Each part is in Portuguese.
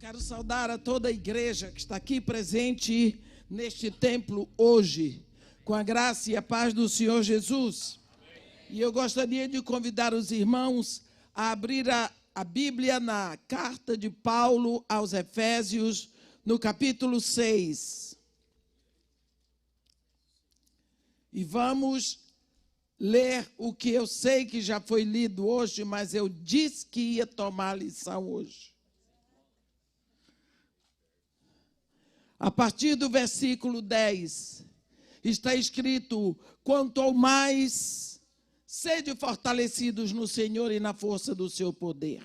Quero saudar a toda a igreja que está aqui presente neste templo hoje, com a graça e a paz do Senhor Jesus. E eu gostaria de convidar os irmãos a abrir a Bíblia na carta de Paulo aos Efésios, no capítulo 6. E vamos ler o que eu sei que já foi lido hoje, mas eu disse que ia tomar a lição hoje. A partir do versículo 10, está escrito: quanto ao mais, sede fortalecidos no Senhor e na força do seu poder.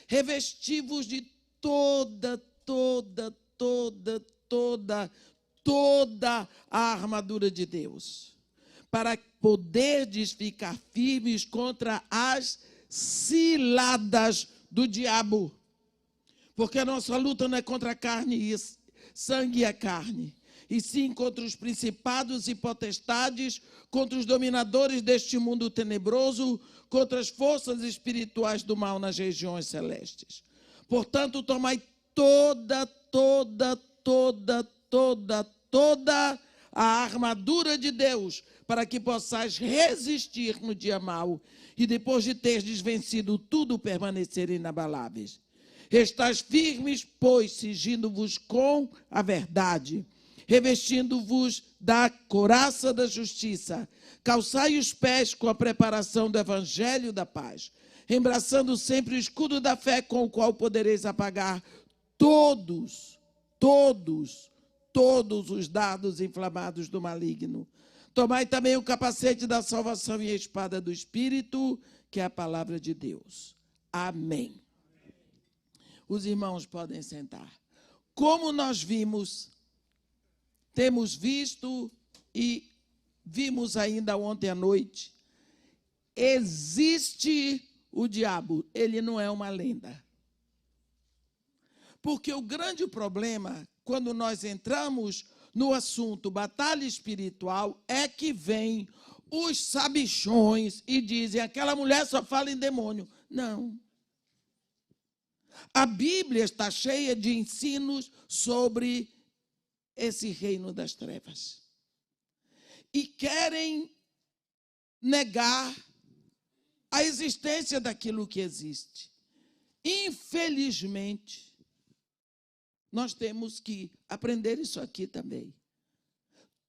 Revesti-vos de toda a armadura de Deus, para poderdes ficar firmes contra as ciladas do diabo. Porque a nossa luta não é contra a carne e sangue e a carne, e sim contra os principados e potestades, contra os dominadores deste mundo tenebroso, contra as forças espirituais do mal nas regiões celestes. Portanto, tomai toda a armadura de Deus, para que possais resistir no dia mau, e depois de terdes vencido tudo, permanecer inabaláveis. Estais firmes, pois, cingindo-vos com a verdade, revestindo-vos da couraça da justiça, calçai os pés com a preparação do evangelho da paz, embraçando sempre o escudo da fé, com o qual podereis apagar todos os dardos inflamados do maligno. Tomai também o capacete da salvação e a espada do Espírito, que é a palavra de Deus. Amém. Os irmãos podem sentar. Como nós temos visto e vimos ainda ontem à noite, existe o diabo, ele não é uma lenda. Porque o grande problema, quando nós entramos no assunto batalha espiritual, é que vem os sabichões e dizem: aquela mulher só fala em demônio. Não. A Bíblia está cheia de ensinos sobre esse reino das trevas. E querem negar a existência daquilo que existe. Infelizmente, nós temos que aprender isso aqui também.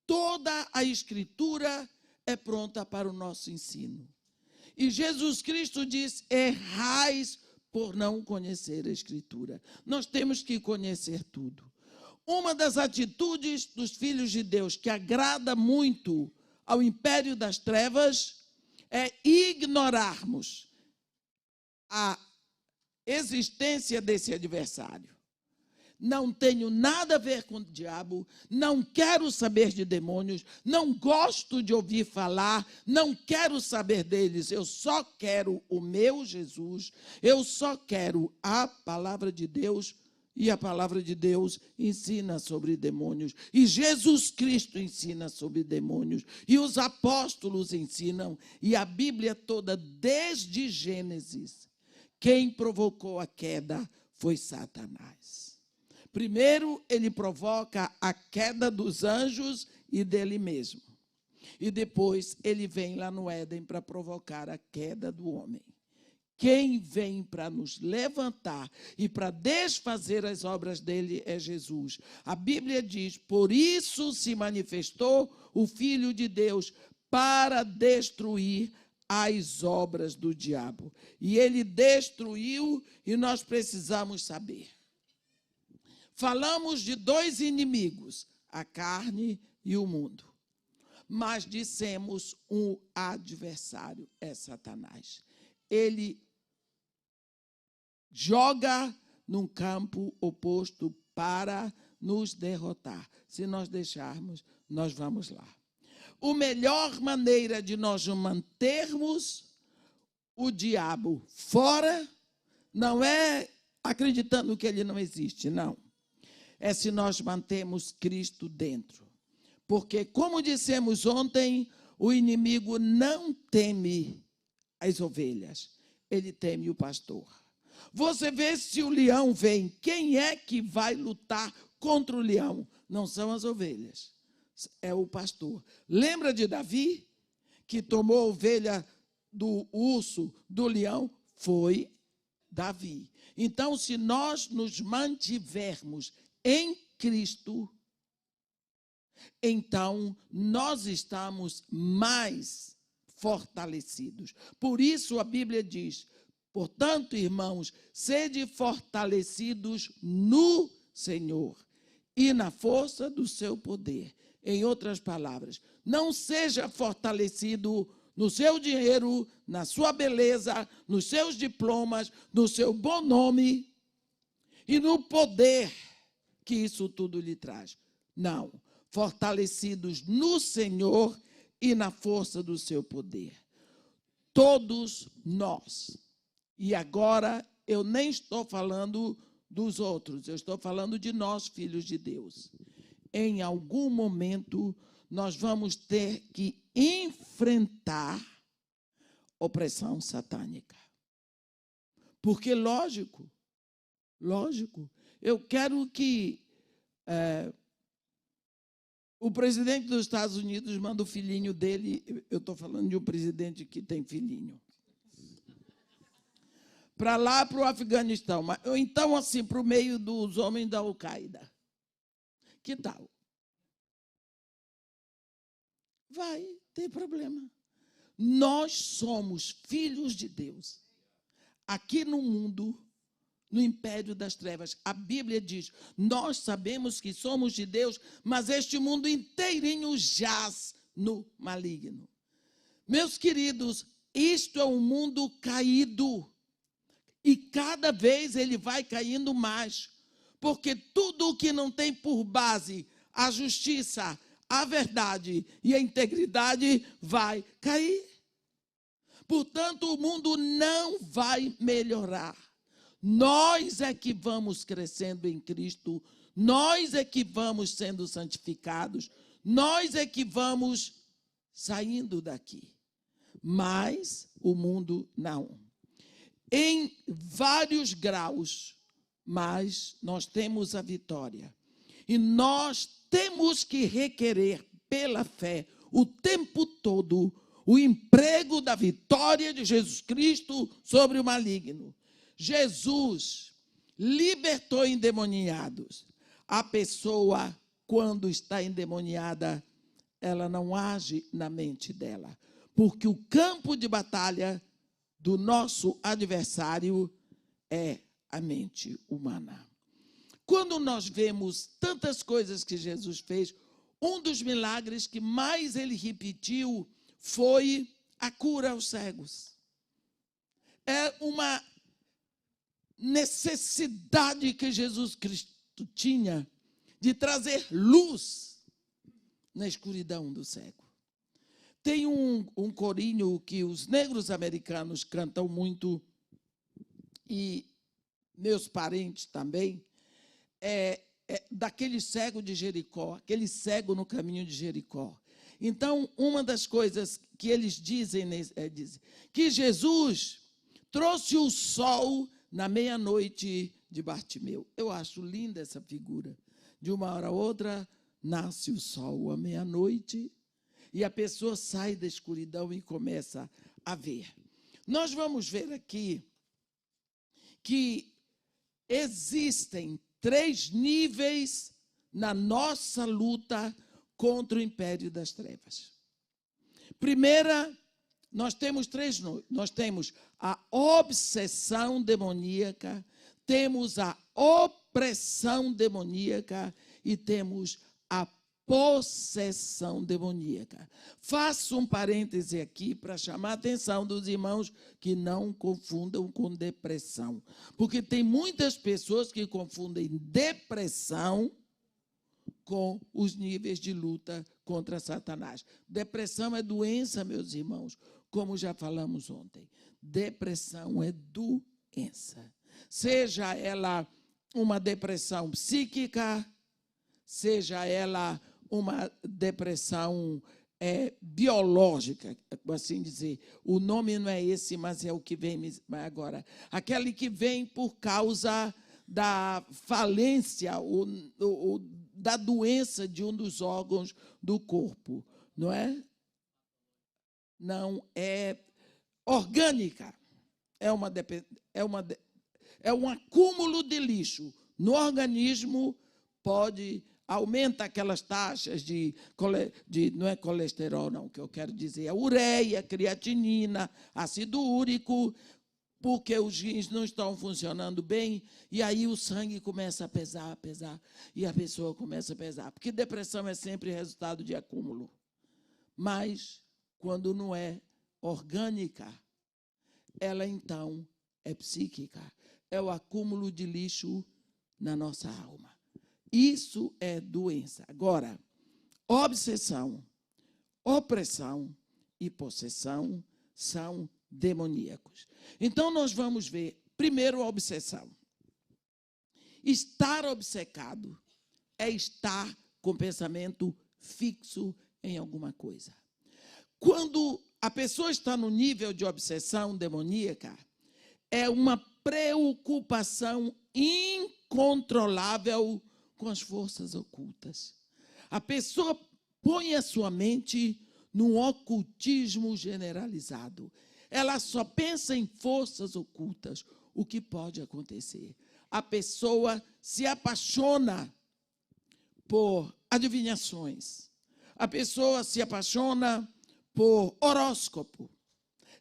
Toda a Escritura é pronta para o nosso ensino. E Jesus Cristo diz: errais por não conhecer a Escritura. Nós temos que conhecer tudo. Uma das atitudes dos filhos de Deus que agrada muito ao império das trevas é ignorarmos a existência desse adversário. Não tenho nada a ver com o diabo, não quero saber de demônios, não gosto de ouvir falar, não quero saber deles, eu só quero o meu Jesus, eu só quero a palavra de Deus, e a palavra de Deus ensina sobre demônios, e Jesus Cristo ensina sobre demônios, e os apóstolos ensinam, e a Bíblia toda, desde Gênesis, quem provocou a queda foi Satanás. Primeiro, ele provoca a queda dos anjos e dele mesmo. E depois, ele vem lá no Éden para provocar a queda do homem. Quem vem para nos levantar e para desfazer as obras dele é Jesus. A Bíblia diz: por isso se manifestou o Filho de Deus, para destruir as obras do diabo. E ele destruiu, e nós precisamos saber. Falamos de dois inimigos, a carne e o mundo. Mas dissemos um adversário é Satanás. Ele joga num campo oposto para nos derrotar. Se nós deixarmos, nós vamos lá. A melhor maneira de nós mantermos o diabo fora não é acreditando que ele não existe, não. É se nós mantemos Cristo dentro. Porque, como dissemos ontem, o inimigo não teme as ovelhas, ele teme o pastor. Você vê se o leão vem, quem é que vai lutar contra o leão? Não são as ovelhas, é o pastor. Lembra de Davi, que tomou a ovelha do urso, do leão? Foi Davi. Então, se nós nos mantivermos em Cristo, então nós estamos mais fortalecidos. Por isso a Bíblia diz: portanto, irmãos, sede fortalecidos no Senhor e na força do seu poder. Em outras palavras, não seja fortalecido no seu dinheiro, na sua beleza, nos seus diplomas, no seu bom nome e no poder que isso tudo lhe traz. Não, fortalecidos no Senhor e na força do seu poder. Todos nós. E agora eu nem estou falando dos outros, eu estou falando de nós, filhos de Deus. Em algum momento, nós vamos ter que enfrentar opressão satânica. Porque, lógico, eu quero que o presidente dos Estados Unidos manda o filhinho dele, eu estou falando de um presidente que tem filhinho, para lá, para o Afeganistão, ou então, assim, para o meio dos homens da Al-Qaeda. Que tal? Vai ter problema. Nós somos filhos de Deus. Aqui no mundo, no império das trevas, a Bíblia diz: nós sabemos que somos de Deus, mas este mundo inteirinho jaz no maligno. Meus queridos, isto é um mundo caído. E cada vez ele vai caindo mais, porque tudo o que não tem por base a justiça, a verdade e a integridade vai cair. Portanto, o mundo não vai melhorar. Nós é que vamos crescendo em Cristo, nós é que vamos sendo santificados, nós é que vamos saindo daqui. Mas o mundo não. Em vários graus, mas nós temos a vitória. E nós temos que requerer, pela fé, o tempo todo, o emprego da vitória de Jesus Cristo sobre o maligno. Jesus libertou endemoniados. A pessoa, quando está endemoniada, ela não age na mente dela, porque o campo de batalha do nosso adversário é a mente humana. Quando nós vemos tantas coisas que Jesus fez, um dos milagres que mais ele repetiu foi a cura aos cegos. É uma necessidade que Jesus Cristo tinha de trazer luz na escuridão do cego. Tem um corinho que os negros americanos cantam muito, e meus parentes também, daquele cego de Jericó, aquele cego no caminho de Jericó. Então, uma das coisas que eles dizem é que Jesus trouxe o sol na meia-noite de Bartimeu. Eu acho linda essa figura. De uma hora a outra, nasce o sol à meia-noite, e a pessoa sai da escuridão e começa a ver. Nós vamos ver aqui que existem 3 níveis na nossa luta contra o império das trevas. Primeira, nós temos 3. Nós temos a obsessão demoníaca, temos a opressão demoníaca e temos a possessão demoníaca. Faço um parêntese aqui para chamar a atenção dos irmãos que não confundam com depressão. Porque tem muitas pessoas que confundem depressão com os níveis de luta contra Satanás. Depressão é doença, meus irmãos, como já falamos ontem. Depressão é doença. Seja ela uma depressão psíquica, seja ela uma depressão biológica, por assim dizer. O nome não é esse, mas é o que vem agora. Aquele que vem por causa da falência da doença de um dos órgãos do corpo, não é? Não, é orgânica. É um acúmulo de lixo no organismo, aumenta aquelas taxas não é colesterol, não, que eu quero dizer, a ureia, creatinina, ácido úrico, porque os rins não estão funcionando bem, e aí o sangue começa a pesar, e a pessoa começa a pesar, porque depressão é sempre resultado de acúmulo. Mas, quando não é orgânica, ela, então, é psíquica. É o acúmulo de lixo na nossa alma. Isso é doença. Agora, obsessão, opressão e possessão são demoníacos. Então, nós vamos ver, primeiro, a obsessão. Estar obcecado é estar com pensamento fixo em alguma coisa. Quando a pessoa está no nível de obsessão demoníaca, é uma preocupação incontrolável com as forças ocultas. A pessoa põe a sua mente num ocultismo generalizado. Ela só pensa em forças ocultas, o que pode acontecer. A pessoa se apaixona por adivinhações. A pessoa se apaixona por horóscopo.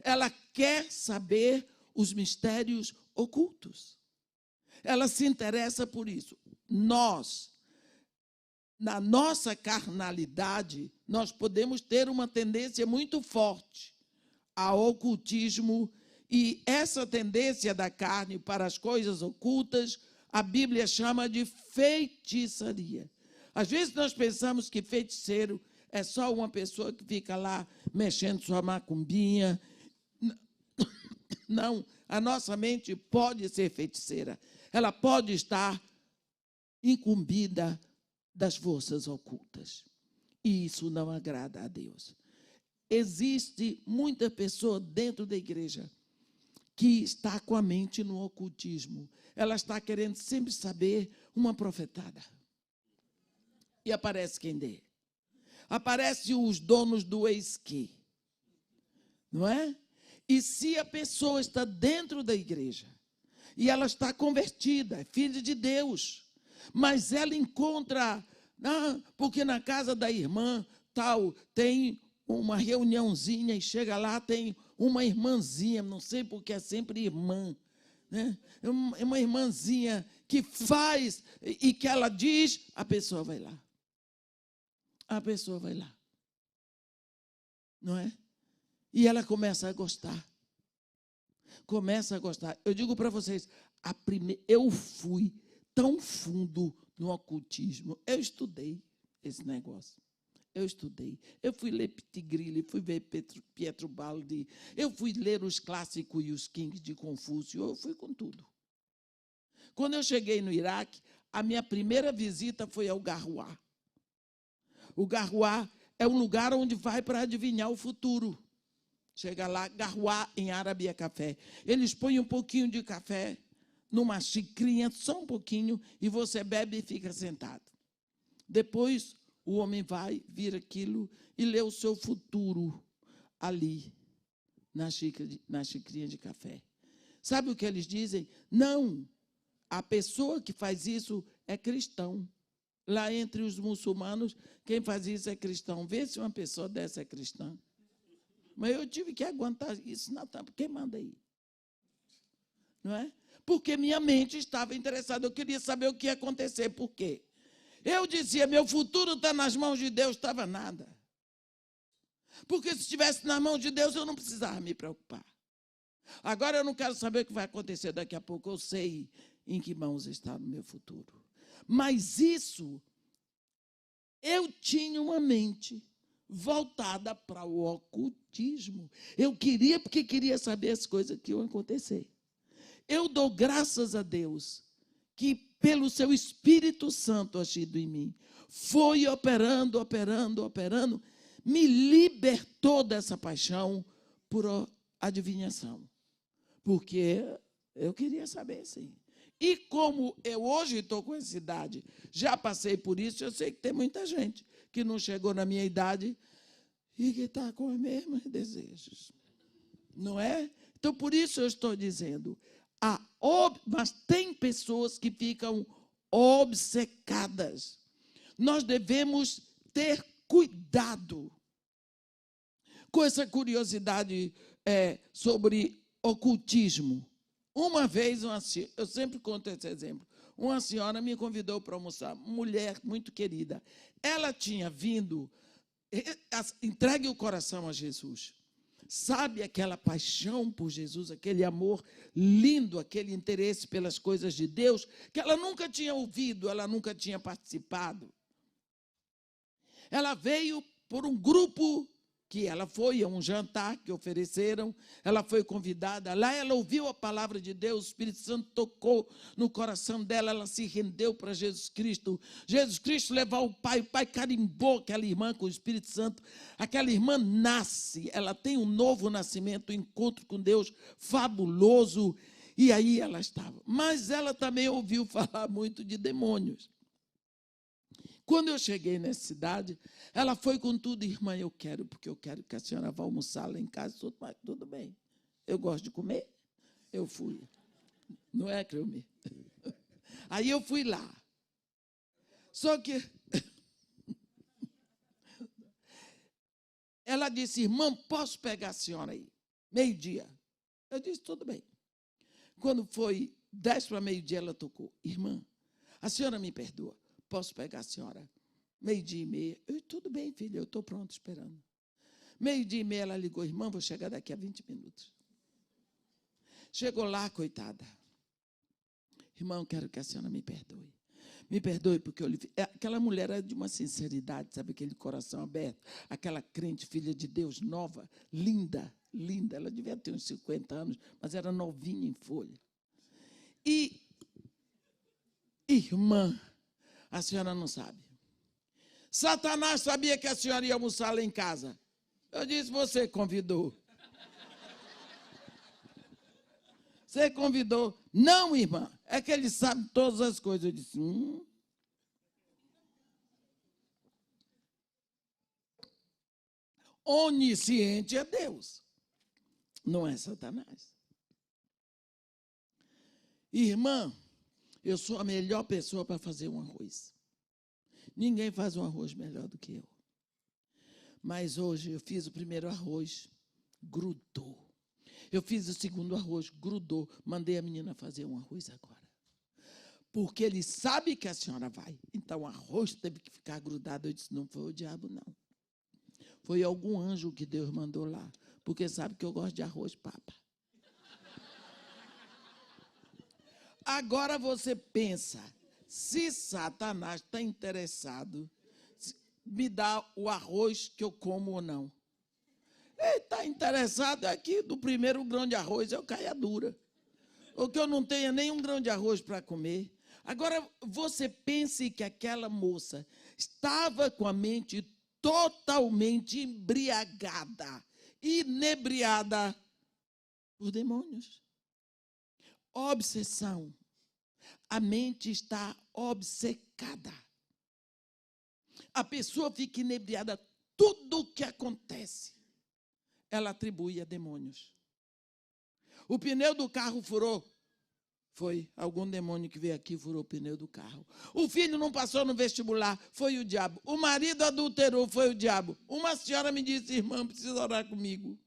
Ela quer saber os mistérios ocultos. Ela se interessa por isso. Nós, na nossa carnalidade, nós podemos ter uma tendência muito forte ao ocultismo, e essa tendência da carne para as coisas ocultas, a Bíblia chama de feitiçaria. Às vezes nós pensamos que feiticeiro é só uma pessoa que fica lá mexendo sua macumbinha. Não, a nossa mente pode ser feiticeira. Ela pode estar incumbida das forças ocultas. E isso não agrada a Deus. Existe muita pessoa dentro da igreja que está com a mente no ocultismo. Ela está querendo sempre saber uma profetada. E aparece quem dê. Aparece os donos do eis-que. Não é? E se a pessoa está dentro da igreja, e ela está convertida, é filha de Deus, mas ela encontra, porque na casa da irmã tal, tem uma reuniãozinha, e chega lá, tem uma irmãzinha, não sei porque é sempre irmã, né? Uma irmãzinha que faz, e que ela diz, a pessoa vai lá. A pessoa vai lá. Não é? E ela começa a gostar. Começa a gostar. Eu digo para vocês, eu fui tão fundo no ocultismo. Eu estudei esse negócio. Eu estudei. Eu fui ler Pitigrilli, fui ver Pietro Baldi, eu fui ler os clássicos e os kings de Confúcio, eu fui com tudo. Quando eu cheguei no Iraque, a minha primeira visita foi ao Garrouá. O Garrouá é um lugar onde vai para adivinhar o futuro. Chega lá, Garrouá em árabe é café. Eles põem um pouquinho de café numa xicrinha, só um pouquinho, e você bebe e fica sentado. Depois, o homem vai, vira aquilo e lê o seu futuro ali, na xicrinha de café. Sabe o que eles dizem? Não, a pessoa que faz isso é cristão. Lá entre os muçulmanos, quem faz isso é cristão. Vê se uma pessoa dessa é cristã. Mas eu tive que aguentar isso na tampa. Quem manda aí? Não é? Porque minha mente estava interessada. Eu queria saber o que ia acontecer. Por quê? Eu dizia, meu futuro está nas mãos de Deus. Estava nada. Porque se estivesse nas mãos de Deus, eu não precisava me preocupar. Agora eu não quero saber o que vai acontecer daqui a pouco. Eu sei em que mãos está o meu futuro. Mas isso, eu tinha uma mente voltada para o ocultismo. Eu queria, porque queria saber as coisas que iam acontecer. Eu dou graças a Deus que, pelo seu Espírito Santo agido em mim, foi operando, me libertou dessa paixão por adivinhação. Porque eu queria saber, sim. E como eu hoje estou com essa idade, já passei por isso, eu sei que tem muita gente que não chegou na minha idade e que está com os mesmos desejos. Não é? Então, por isso eu estou dizendo, mas tem pessoas que ficam obcecadas. Nós devemos ter cuidado com essa curiosidade sobre ocultismo. Uma vez, eu sempre conto esse exemplo, uma senhora me convidou para almoçar, mulher muito querida. Ela tinha vindo, entregue o coração a Jesus. Sabe aquela paixão por Jesus, aquele amor lindo, aquele interesse pelas coisas de Deus, que ela nunca tinha ouvido, ela nunca tinha participado. Ela veio por um grupo que ela foi a um jantar que ofereceram, ela foi convidada, lá ela ouviu a palavra de Deus, o Espírito Santo tocou no coração dela, ela se rendeu para Jesus Cristo levou o pai carimbou aquela irmã com o Espírito Santo, aquela irmã nasce, ela tem um novo nascimento, um encontro com Deus fabuloso, e aí ela estava. Mas ela também ouviu falar muito de demônios. Quando eu cheguei nessa cidade, ela foi com tudo, irmã, porque eu quero que a senhora vá almoçar lá em casa, tudo bem. Eu gosto de comer, eu fui. Não é, Cleomir? Aí eu fui lá. Só que ela disse, irmã, posso pegar a senhora aí? Meio-dia. Eu disse, tudo bem. Quando foi 10 para meio-dia, ela tocou. Irmã, a senhora me perdoa. Posso pegar a senhora? 12:30. Tudo bem, filha, eu estou pronto, esperando. 12:30, ela ligou, irmã, vou chegar daqui a 20 minutos. Chegou lá, coitada. Irmão, quero que a senhora me perdoe. Me perdoe porque eu lhe... Aquela mulher era de uma sinceridade, sabe, aquele coração aberto, aquela crente, filha de Deus, nova, linda, linda. Ela devia ter uns 50 anos, mas era novinha em folha. E, irmã, a senhora não sabe. Satanás sabia que a senhora ia almoçar lá em casa. Eu disse, você convidou. Você convidou. Não, irmã, é que ele sabe todas as coisas. Eu disse, Onisciente é Deus, não é Satanás. Irmã, eu sou a melhor pessoa para fazer um arroz. Ninguém faz um arroz melhor do que eu. Mas hoje eu fiz o primeiro arroz, grudou. Eu fiz o segundo arroz, grudou. Mandei a menina fazer um arroz agora. Porque ele sabe que a senhora vai. Então o arroz teve que ficar grudado. Eu disse, não foi o diabo, não. Foi algum anjo que Deus mandou lá. Porque sabe que eu gosto de arroz papa. Agora você pensa, se Satanás está interessado, me dá o arroz que eu como ou não. Ele está interessado aqui do primeiro grão de arroz, eu caia dura. Ou que eu não tenha nenhum grão de arroz para comer. Agora, você pense que aquela moça estava com a mente totalmente embriagada, inebriada por demônios. Obsessão. A mente está obcecada. A pessoa fica inebriada. Tudo o que acontece, ela atribui a demônios. O pneu do carro furou. Foi algum demônio que veio aqui e furou o pneu do carro. O filho não passou no vestibular, foi o diabo. O marido adulterou, foi o diabo. Uma senhora me disse, irmã, precisa orar comigo.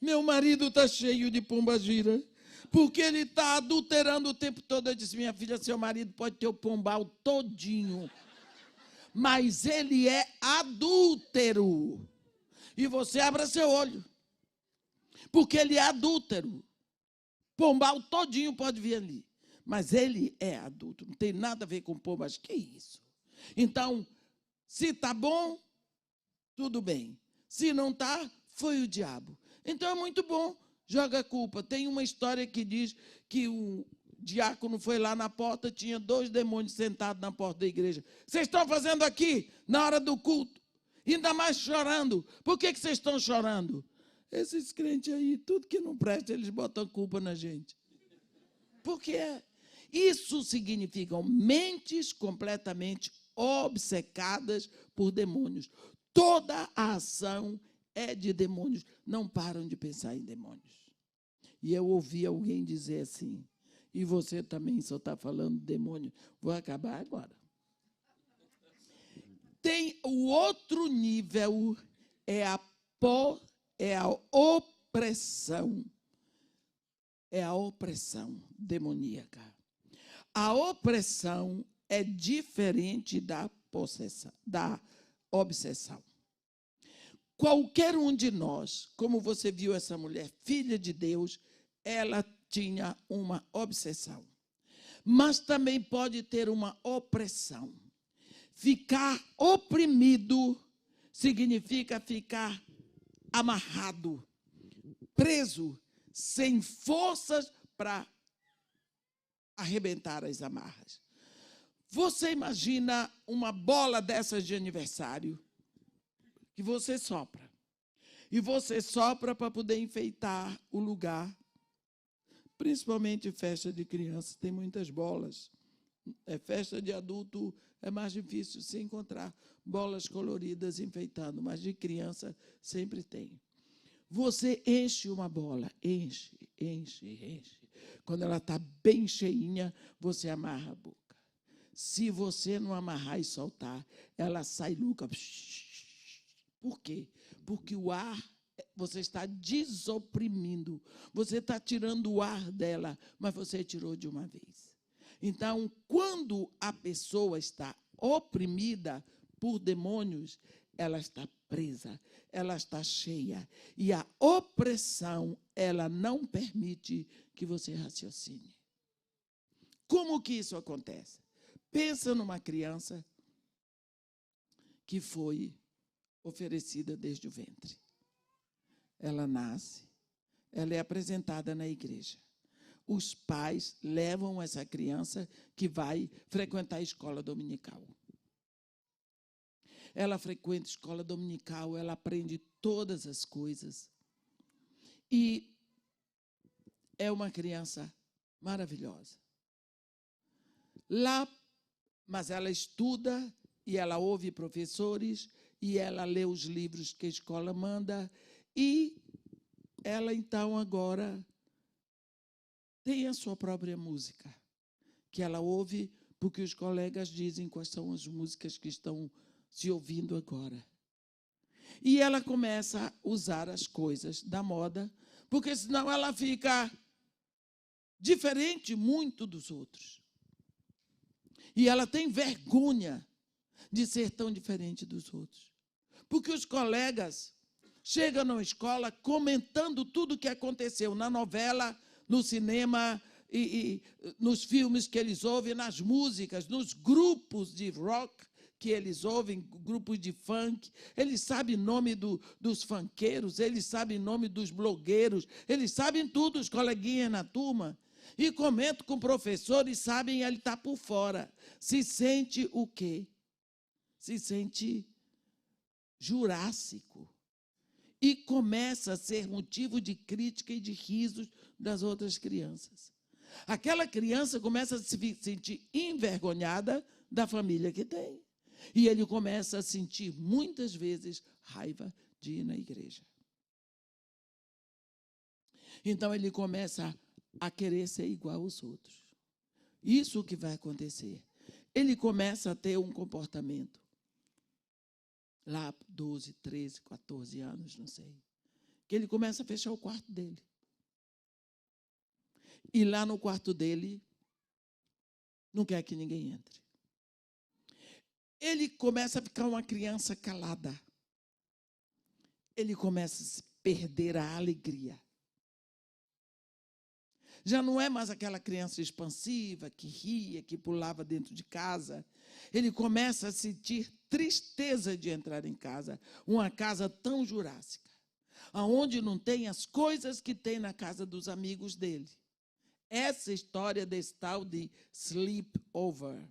Meu marido está cheio de pombagira, porque ele está adulterando o tempo todo. Eu disse, minha filha, seu marido pode ter o pombal todinho, mas ele é adúltero. E você abra seu olho, porque ele é adúltero. Pombal todinho pode vir ali, mas ele é adulto, não tem nada a ver com pombas. Que isso? Então, se está bom, tudo bem. Se não está, foi o diabo. Então é muito bom, joga a culpa. Tem uma história que diz que o diácono foi lá na porta, tinha 2 demônios sentados na porta da igreja. Vocês estão fazendo aqui na hora do culto? Ainda mais chorando. Por que vocês estão chorando? Esses crentes aí, tudo que não presta, eles botam culpa na gente. Por quê? Isso significa mentes completamente obcecadas por demônios. Toda a ação é de demônios. Não param de pensar em demônios. E eu ouvi alguém dizer assim, e você também só está falando de demônio. Vou acabar agora. Tem o outro nível, é a opressão. É a opressão demoníaca. A opressão é diferente da possessão, da obsessão. Qualquer um de nós, como você viu essa mulher, filha de Deus, ela tinha uma obsessão. Mas também pode ter uma opressão. Ficar oprimido significa ficar amarrado, preso, sem forças para arrebentar as amarras. Você imagina uma bola dessas de aniversário que você sopra. E você sopra para poder enfeitar o lugar. Principalmente festa de criança, tem muitas bolas. Festa de adulto é mais difícil se encontrar bolas coloridas enfeitando, mas de criança sempre tem. Você enche uma bola, enche. Quando ela está bem cheinha, você amarra a boca. Se você não amarrar e soltar, ela sai louca. Por quê? Porque o ar, você está desoprimindo. Você está tirando o ar dela, mas você tirou de uma vez. Então, quando a pessoa está oprimida por demônios, ela está presa, ela está cheia. E a opressão, ela não permite que você raciocine. Como que isso acontece? Pensa numa criança que foi oferecida desde o ventre. Ela nasce, ela é apresentada na igreja. Os pais levam essa criança que vai frequentar a escola dominical. Ela frequenta a escola dominical, ela aprende todas as coisas. E é uma criança maravilhosa. Lá, mas ela estuda e ela ouve professores e ela lê os livros que a escola manda e ela, então, agora tem a sua própria música, que ela ouve porque os colegas dizem quais são as músicas que estão se ouvindo agora. E ela começa a usar as coisas da moda, porque senão ela fica diferente muito dos outros. E ela tem vergonha de ser tão diferente dos outros. Porque os colegas chegam na escola comentando tudo o que aconteceu na novela, no cinema, e nos filmes que eles ouvem, nas músicas, nos grupos de rock que eles ouvem, grupos de funk. Eles sabem o nome dos funkeiros, eles sabem o nome dos blogueiros, eles sabem tudo, os coleguinhas na turma. E comentam com o professor e sabem, ele está por fora. Se sente o quê? Se sente jurássico. E começa a ser motivo de crítica e de risos das outras crianças. Aquela criança começa a se sentir envergonhada da família que tem. E ele começa a sentir, muitas vezes, raiva de ir na igreja. Então, ele começa a querer ser igual aos outros. Isso que vai acontecer. Ele começa a ter um comportamento. Lá, 12, 13, 14 anos, não sei. Que ele começa a fechar o quarto dele. E lá no quarto dele, não quer que ninguém entre. Ele começa a ficar uma criança calada. Ele começa a perder a alegria. Já não é mais aquela criança expansiva, que ria, que pulava dentro de casa. Ele começa a sentir tristeza de entrar em casa, uma casa tão jurássica, onde não tem as coisas que tem na casa dos amigos dele. Essa história desse tal de sleepover.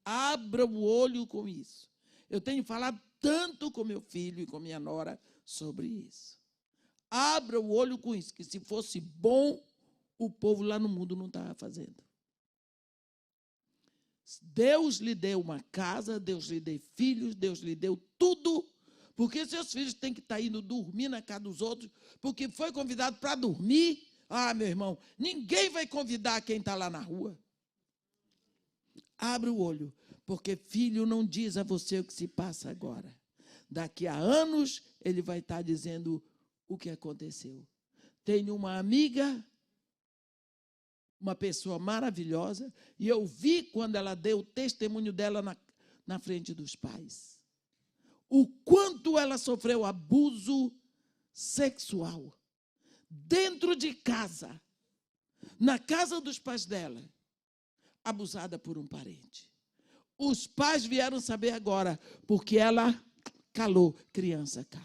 Abra o olho com isso. Eu tenho falado tanto com meu filho e com minha nora sobre isso. Abra o olho com isso, que se fosse bom, o povo lá no mundo não estava fazendo. Deus lhe deu uma casa, Deus lhe deu filhos, Deus lhe deu tudo, porque seus filhos têm que estar indo dormir na casa dos outros, porque foi convidado para dormir. Ah, meu irmão, ninguém vai convidar quem está lá na rua. Abra o olho, porque filho não diz a você o que se passa agora. Daqui a anos, ele vai estar dizendo o que aconteceu. Tenho uma amiga, uma pessoa maravilhosa, e eu vi quando ela deu o testemunho dela na frente dos pais. O quanto ela sofreu abuso sexual dentro de casa, na casa dos pais dela, abusada por um parente. Os pais vieram saber agora, porque ela calou. Criança cala.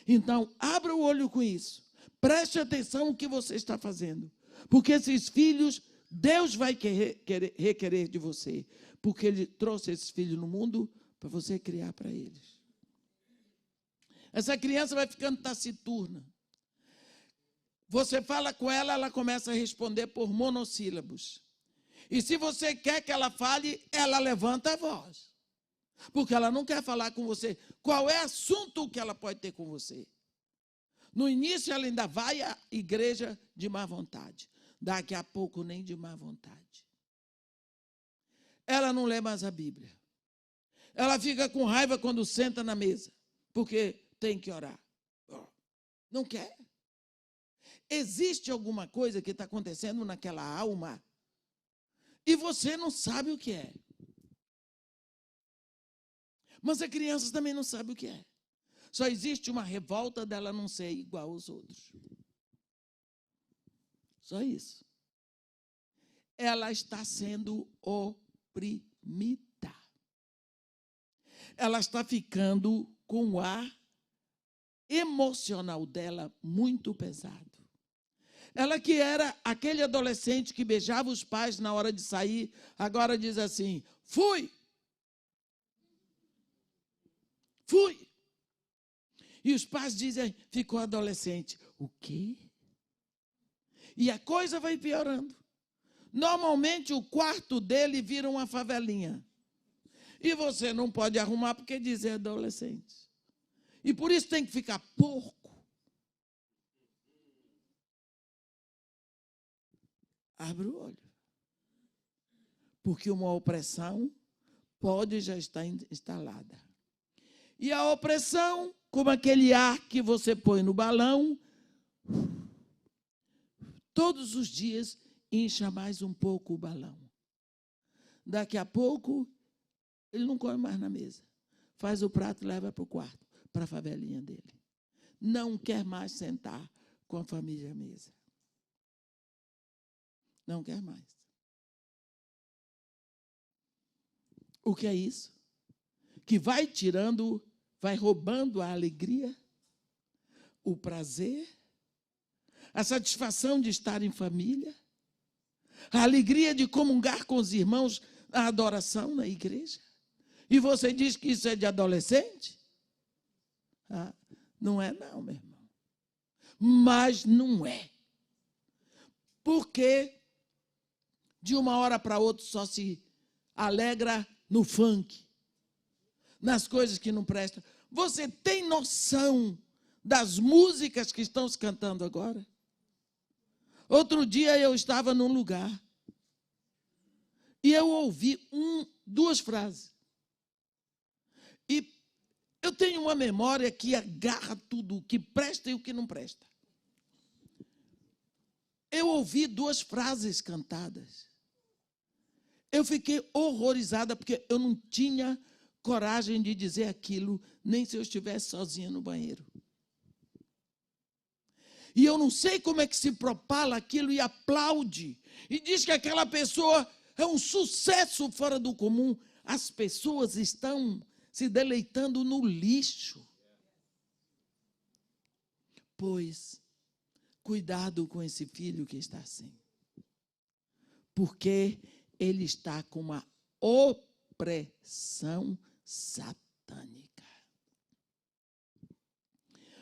Então, abra o olho com isso. Preste atenção no que você está fazendo. Porque esses filhos, Deus vai requerer de você. Porque Ele trouxe esses filhos no mundo para você criar para eles. Essa criança vai ficando taciturna. Você fala com ela, ela começa a responder por monossílabos. E se você quer que ela fale, ela levanta a voz. Porque ela não quer falar com você. Qual é o assunto que ela pode ter com você? No início, ela ainda vai à igreja de má vontade. Daqui a pouco, nem de má vontade. Ela não lê mais a Bíblia. Ela fica com raiva quando senta na mesa, porque tem que orar. Não quer. Existe alguma coisa que está acontecendo naquela alma e você não sabe o que é. Mas a criança também não sabe o que é. Só existe uma revolta dela não ser igual aos outros. Só isso. Ela está sendo oprimida. Ela está ficando com o ar emocional dela muito pesado. Ela que era aquele adolescente que beijava os pais na hora de sair, agora diz assim, fui. E os pais dizem, ficou adolescente. O quê? E a coisa vai piorando. Normalmente o quarto dele vira uma favelinha. E você não pode arrumar porque diz é adolescente. E por isso tem que ficar porco. Abre o olho. Porque uma opressão pode já estar instalada. E a opressão, como aquele ar que você põe no balão, todos os dias incha mais um pouco o balão. Daqui a pouco, ele não come mais na mesa. Faz o prato e leva para o quarto, para a favelinha dele. Não quer mais sentar com a família à mesa. Não quer mais. O que é isso? Que vai tirando, vai roubando a alegria, o prazer, a satisfação de estar em família, a alegria de comungar com os irmãos na adoração na igreja. E você diz que isso é de adolescente? Ah, não é não, meu irmão. Mas não é. Porque de uma hora para outra só se alegra no funk, nas coisas que não prestam. Você tem noção das músicas que estão se cantando agora? Outro dia eu estava num lugar e eu ouvi duas frases. E eu tenho uma memória que agarra tudo o que presta e o que não presta. Eu ouvi duas frases cantadas. Eu fiquei horrorizada porque eu não tinha coragem de dizer aquilo, nem se eu estivesse sozinha no banheiro. E eu não sei como é que se propala aquilo e aplaude. E diz que aquela pessoa é um sucesso fora do comum. As pessoas estão se deleitando no lixo. Pois, cuidado com esse filho que está assim. Porque ele está com uma opressão satânica. satânica.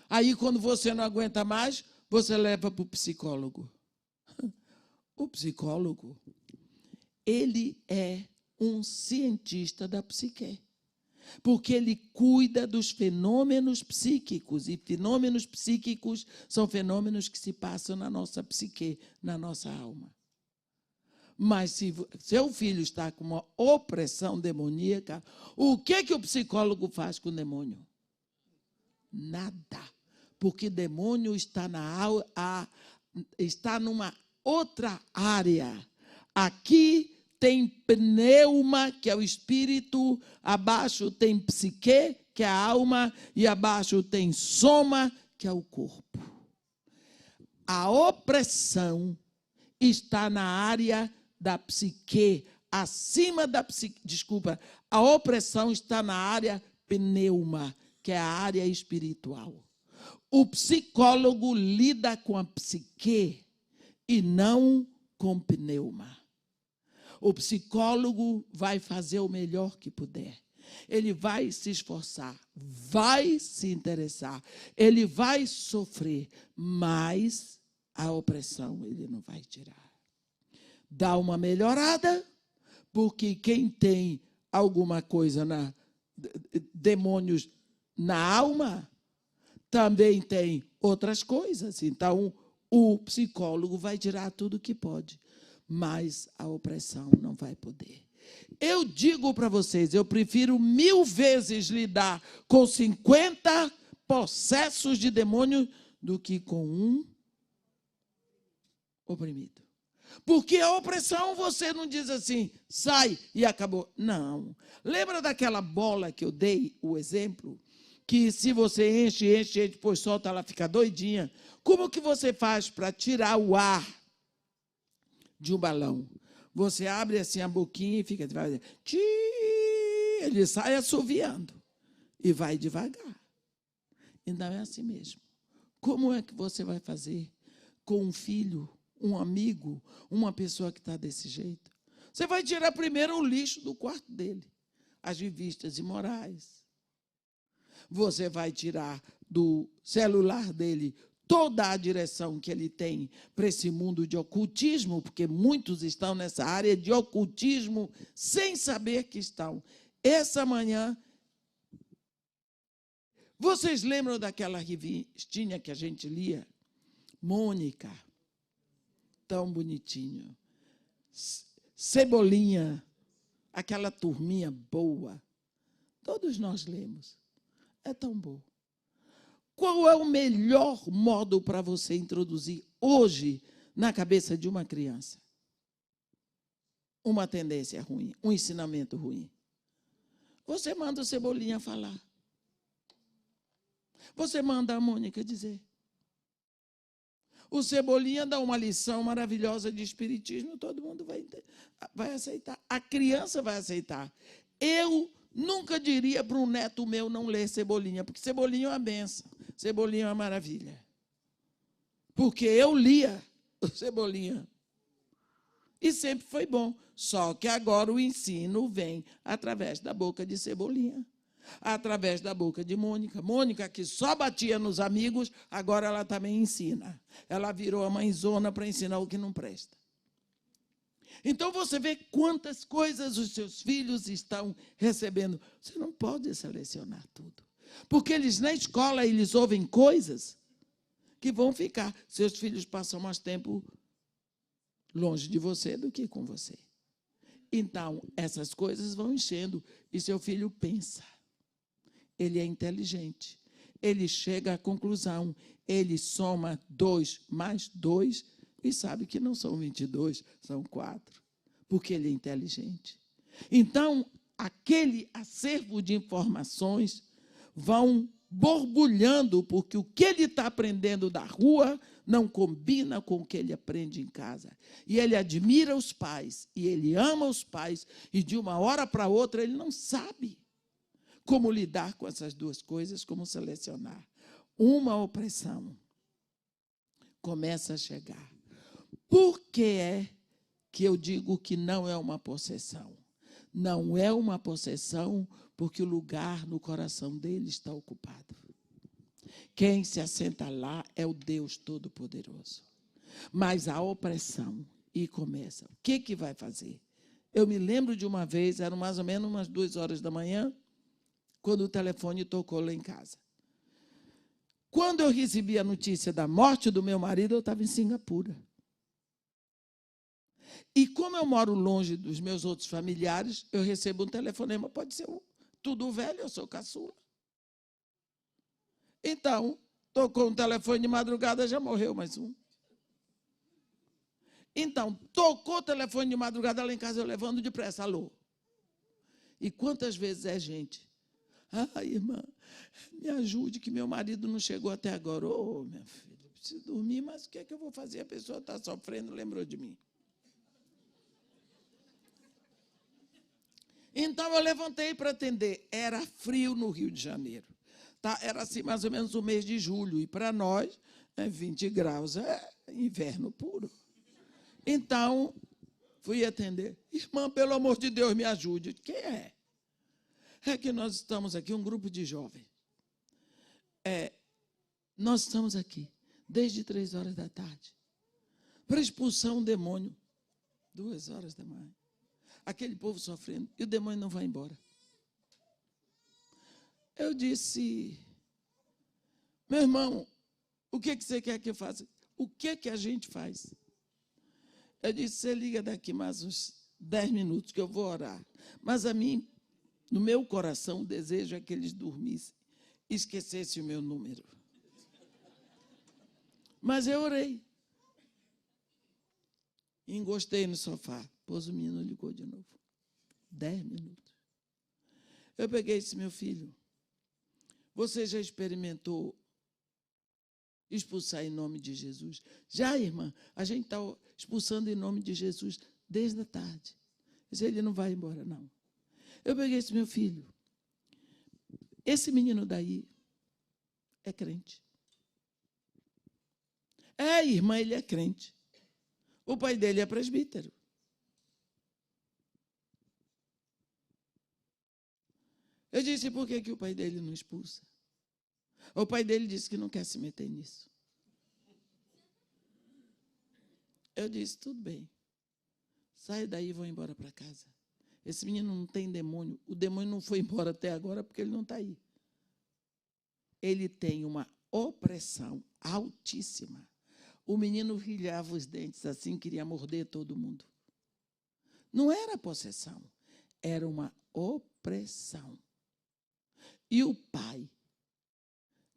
Aí, quando você não aguenta mais, você leva para o psicólogo. O psicólogo, ele é um cientista da psique, porque ele cuida dos fenômenos psíquicos, e fenômenos psíquicos são fenômenos que se passam na nossa psique, na nossa alma. Mas se seu filho está com uma opressão demoníaca, o que o psicólogo faz com o demônio? Nada. Porque demônio está numa outra área. Aqui tem pneuma, que é o espírito, abaixo tem psique, que é a alma, e abaixo tem soma, que é o corpo. A opressão está na área da psique, acima da psique, a opressão está na área pneuma, que é a área espiritual. O psicólogo lida com a psique e não com pneuma. O psicólogo vai fazer o melhor que puder. Ele vai se esforçar, vai se interessar, ele vai sofrer, mas a opressão ele não vai tirar. Dá uma melhorada, porque quem tem alguma coisa, demônios na alma, também tem outras coisas. Então, o psicólogo vai tirar tudo que pode, mas a opressão não vai poder. Eu digo para vocês, eu prefiro 1000 vezes lidar com 50 possessos de demônio do que com um oprimido. Porque a opressão você não diz assim, sai e acabou. Não. Lembra daquela bola que eu dei o exemplo? Que se você enche, depois solta, ela fica doidinha. Como que você faz para tirar o ar de um balão? Você abre assim a boquinha e fica devagar. Ele sai assoviando e vai devagar. Então é assim mesmo. Como é que você vai fazer com um filho, um amigo, uma pessoa que está desse jeito? Você vai tirar primeiro o lixo do quarto dele, as revistas imorais. Você vai tirar do celular dele toda a direção que ele tem para esse mundo de ocultismo, porque muitos estão nessa área de ocultismo sem saber que estão. Essa manhã, vocês lembram daquela revistinha que a gente lia? Mônica, tão bonitinho. Cebolinha, aquela turminha boa. Todos nós lemos. É tão bom. Qual é o melhor modo para você introduzir hoje na cabeça de uma criança uma tendência ruim, um ensinamento ruim? Você manda o Cebolinha falar. Você manda a Mônica dizer. O Cebolinha dá uma lição maravilhosa de espiritismo, todo mundo vai aceitar. A criança vai aceitar. Eu nunca diria para um neto meu não ler Cebolinha, porque Cebolinha é uma benção, Cebolinha é uma maravilha. Porque eu lia o Cebolinha. E sempre foi bom. Só que agora o ensino vem através da boca de Cebolinha, através da boca de Mônica. Mônica, que só batia nos amigos, agora ela também ensina. Ela virou a mãezona para ensinar o que não presta. Então, você vê quantas coisas os seus filhos estão recebendo. Você não pode selecionar tudo. Porque eles, na escola, eles ouvem coisas que vão ficar. Seus filhos passam mais tempo longe de você do que com você. Então, essas coisas vão enchendo e seu filho pensa. Ele é inteligente. Ele chega à conclusão. Ele soma 2 mais 2 e sabe que não são 22, são 4. Porque ele é inteligente. Então, aquele acervo de informações vão borbulhando, porque o que ele está aprendendo da rua não combina com o que ele aprende em casa. E ele admira os pais, e ele ama os pais, e de uma hora para outra ele não sabe como lidar com essas duas coisas, como selecionar. Uma opressão começa a chegar. Por que é que eu digo que não é uma possessão? Não é uma possessão, porque o lugar no coração dele está ocupado. Quem se assenta lá é o Deus Todo-Poderoso. Mas a opressão, e começa. O que vai fazer? Eu me lembro de uma vez, eram mais ou menos umas 2h da manhã, quando o telefone tocou lá em casa. Quando eu recebi a notícia da morte do meu marido, eu estava em Singapura. E como eu moro longe dos meus outros familiares, eu recebo um telefonema, pode ser tudo velho, eu sou caçula. Então, tocou um telefone de madrugada, já morreu mais um. Então, tocou o telefone de madrugada lá em casa, eu levando depressa, alô. E quantas vezes é gente? Irmã, me ajude, que meu marido não chegou até agora. Minha filha, eu preciso dormir, mas o que é que eu vou fazer? A pessoa está sofrendo, lembrou de mim. Então, eu levantei para atender. Era frio no Rio de Janeiro. Tá? Era assim, mais ou menos o mês de julho. E, para nós, 20 graus é inverno puro. Então, fui atender. Irmã, pelo amor de Deus, me ajude. Quem é? É que nós estamos aqui, um grupo de jovens. Nós estamos aqui, desde 3h da tarde, para expulsar um demônio. 2h da manhã. Aquele povo sofrendo, e o demônio não vai embora. Eu disse, meu irmão, o que você quer que eu faça? O que a gente faz? Eu disse, você liga daqui mais uns 10 minutos que eu vou orar. Mas a mim, no meu coração, o desejo é que eles dormissem e esquecessem o meu número. Mas eu orei. Encostei no sofá. Depois o menino ligou de novo. 10 minutos. Eu peguei e disse, meu filho, você já experimentou expulsar em nome de Jesus? Já, irmã, a gente está expulsando em nome de Jesus desde a tarde. Mas ele não vai embora, não. Eu peguei esse meu filho. Esse menino daí é crente. Irmã, ele é crente. O pai dele é presbítero. Eu disse, por que o pai dele não expulsa? O pai dele disse que não quer se meter nisso. Eu disse, tudo bem. Sai daí e vou embora para casa. Esse menino não tem demônio. O demônio não foi embora até agora porque ele não está aí. Ele tem uma opressão altíssima. O menino brilhava os dentes assim, queria morder todo mundo. Não era possessão, era uma opressão. E o pai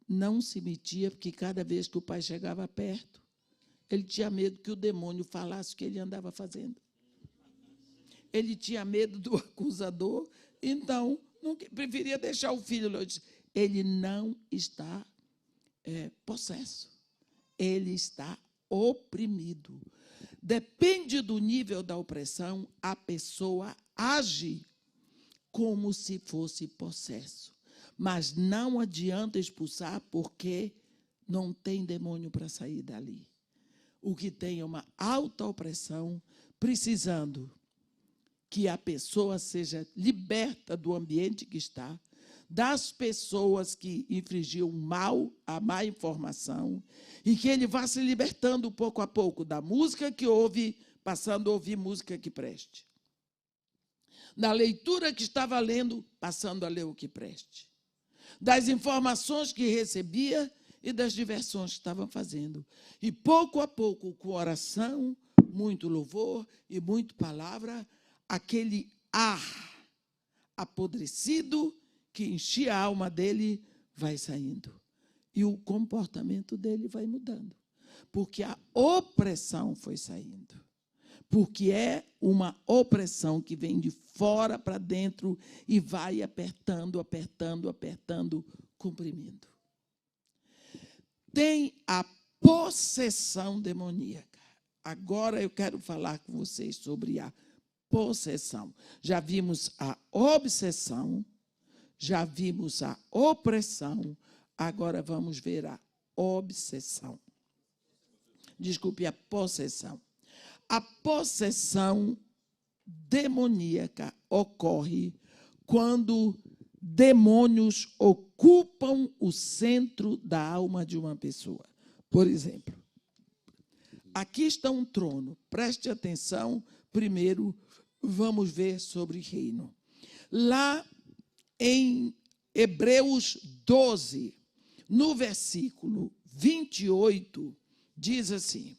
não se metia, porque cada vez que o pai chegava perto, ele tinha medo que o demônio falasse o que ele andava fazendo. Ele tinha medo do acusador, então preferia deixar o filho. Ele não está possesso, ele está oprimido. Depende do nível da opressão, a pessoa age como se fosse possesso. Mas não adianta expulsar, porque não tem demônio para sair dali. O que tem é uma alta opressão, precisando que a pessoa seja liberta do ambiente que está, das pessoas que infligiam mal, a má informação, e que ele vá se libertando pouco a pouco da música que ouve, passando a ouvir música que preste. Da leitura que estava lendo, passando a ler o que preste. Das informações que recebia e das diversões que estavam fazendo. E pouco a pouco, com oração, muito louvor e muito palavra, aquele ar apodrecido que enchia a alma dele vai saindo. E o comportamento dele vai mudando. Porque a opressão foi saindo. Porque é uma opressão que vem de fora para dentro e vai apertando, apertando, apertando, comprimindo. Tem a possessão demoníaca. Agora eu quero falar com vocês sobre a possessão. Já vimos a obsessão, já vimos a opressão, agora vamos ver a obsessão. Desculpe, a possessão. A possessão demoníaca ocorre quando demônios ocupam o centro da alma de uma pessoa. Por exemplo, aqui está um trono. Preste atenção. Primeiro, vamos ver sobre reino. Lá em Hebreus 12, no versículo 28, diz assim: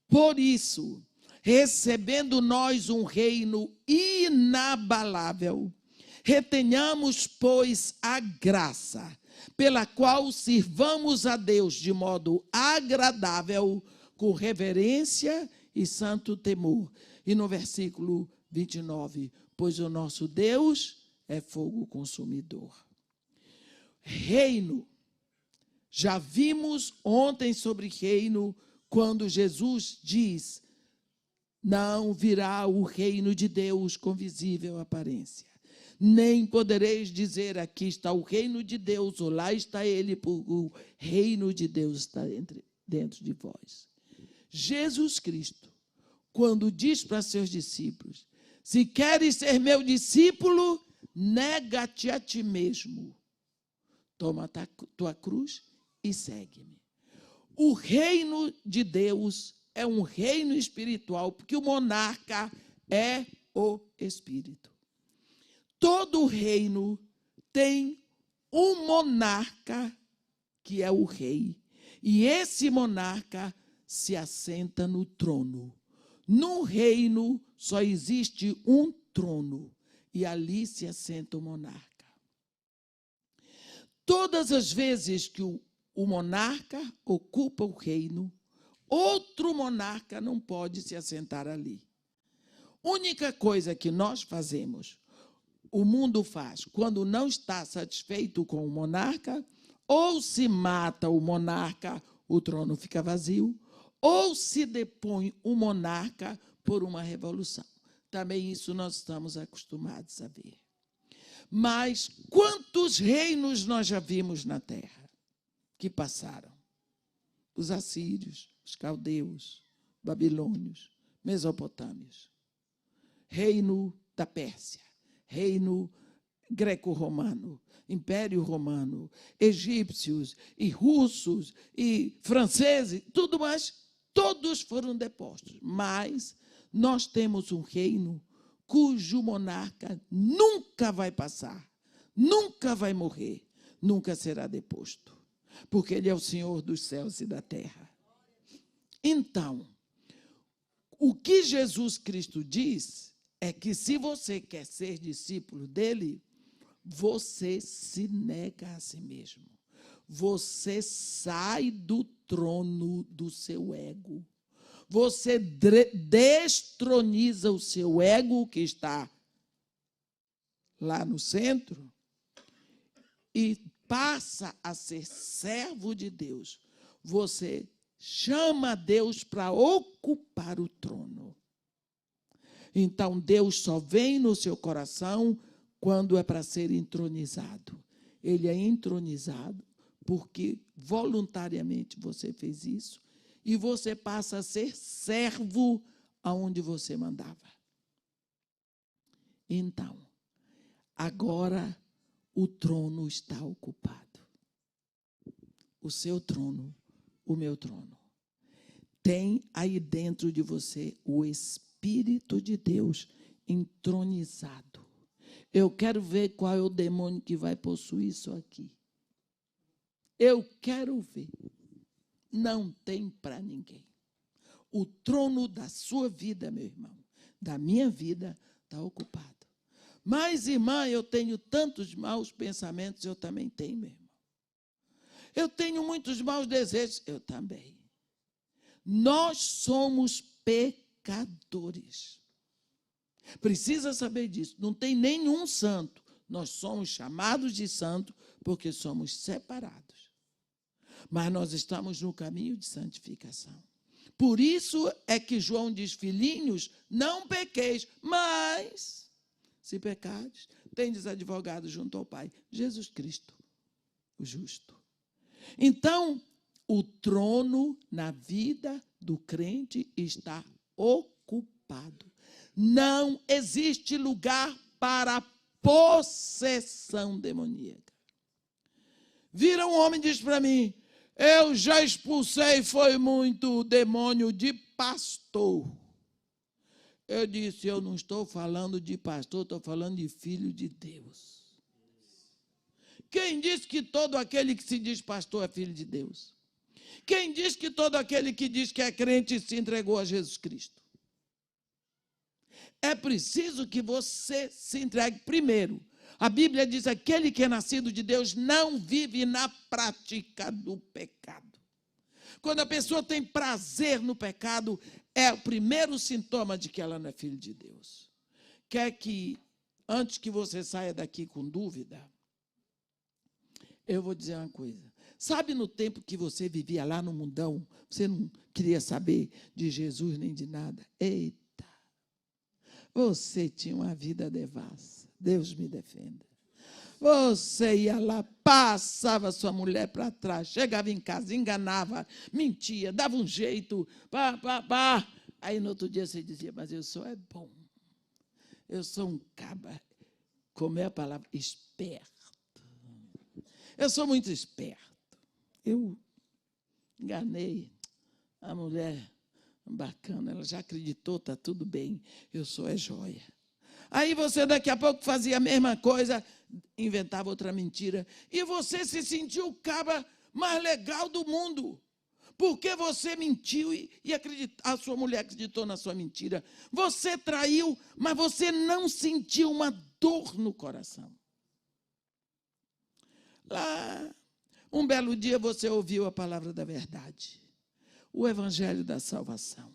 por isso, recebendo nós um reino inabalável, retenhamos, pois, a graça, pela qual sirvamos a Deus de modo agradável, com reverência e santo temor. E no versículo 29, pois o nosso Deus é fogo consumidor. Reino. Já vimos ontem sobre reino, quando Jesus diz: não virá o reino de Deus com visível aparência. Nem podereis dizer, aqui está o reino de Deus, ou lá está ele, porque o reino de Deus está dentro de vós. Jesus Cristo, quando diz para seus discípulos: se queres ser meu discípulo, nega-te a ti mesmo. Toma a tua cruz e segue-me. O reino de Deus é um reino espiritual, porque o monarca é o Espírito. Todo reino tem um monarca, que é o rei, e esse monarca se assenta no trono. No reino só existe um trono, e ali se assenta o monarca. Todas as vezes que o monarca ocupa o reino, outro monarca não pode se assentar ali. Única coisa que nós fazemos, o mundo faz, quando não está satisfeito com o monarca, ou se mata o monarca, o trono fica vazio, ou se depõe o monarca por uma revolução. Também isso nós estamos acostumados a ver. Mas quantos reinos nós já vimos na terra que passaram? Os assírios, os caldeus, babilônios, mesopotâmios, reino da Pérsia, reino greco-romano, Império Romano, egípcios e russos e franceses, tudo mais, todos foram depostos. Mas nós temos um reino cujo monarca nunca vai passar, nunca vai morrer, nunca será deposto, porque ele é o Senhor dos céus e da terra. Então, o que Jesus Cristo diz é que se você quer ser discípulo dele, você se nega a si mesmo. Você sai do trono do seu ego. Você destroniza o seu ego, que está lá no centro, e passa a ser servo de Deus. Você chama Deus para ocupar o trono. Então, Deus só vem no seu coração quando é para ser entronizado. Ele é entronizado porque voluntariamente você fez isso, e você passa a ser servo aonde você mandava. Então, agora o trono está ocupado. O seu trono, o meu trono. Tem aí dentro de você o Espírito de Deus entronizado. Eu quero ver qual é o demônio que vai possuir isso aqui. Eu quero ver. Não tem para ninguém. O trono da sua vida, meu irmão, da minha vida, está ocupado. Mas, irmã, eu tenho tantos maus pensamentos, eu também tenho, meu irmão. Eu tenho muitos maus desejos, eu também. Nós somos pecadores. Precisa saber disso. Não tem nenhum santo. Nós somos chamados de santo porque somos separados. Mas nós estamos no caminho de santificação. Por isso é que João diz: filhinhos, não pequeis, mas, se pecares, tendes advogado junto ao Pai, Jesus Cristo, o justo. Então, o trono na vida do crente está ocupado. Não existe lugar para possessão demoníaca. Vira um homem e diz para mim: eu já expulsei, foi muito demônio de pastor. Eu disse: eu não estou falando de pastor, estou falando de filho de Deus. Quem diz que todo aquele que se diz pastor é filho de Deus? Quem diz que todo aquele que diz que é crente se entregou a Jesus Cristo? É preciso que você se entregue primeiro. A Bíblia diz: aquele que é nascido de Deus não vive na prática do pecado. Quando a pessoa tem prazer no pecado, é o primeiro sintoma de que ela não é filho de Deus. Quer que, antes que você saia daqui com dúvida, eu vou dizer uma coisa. Sabe, no tempo que você vivia lá no mundão, você não queria saber de Jesus nem de nada? Eita! Você tinha uma vida devassa. Deus me defenda. Você ia lá, passava sua mulher para trás, chegava em casa, enganava, mentia, dava um jeito, pá. Aí no outro dia você dizia: mas eu sou bom. Eu sou um caba. Como é a palavra? Esperto. Eu sou muito esperto. Eu enganei a mulher bacana, ela já acreditou, está tudo bem, eu sou joia. Aí você daqui a pouco fazia a mesma coisa, inventava outra mentira, e você se sentiu o caba mais legal do mundo, porque você mentiu e a sua mulher acreditou na sua mentira. Você traiu, mas você não sentiu uma dor no coração. Lá, um belo dia você ouviu a palavra da verdade, o evangelho da salvação.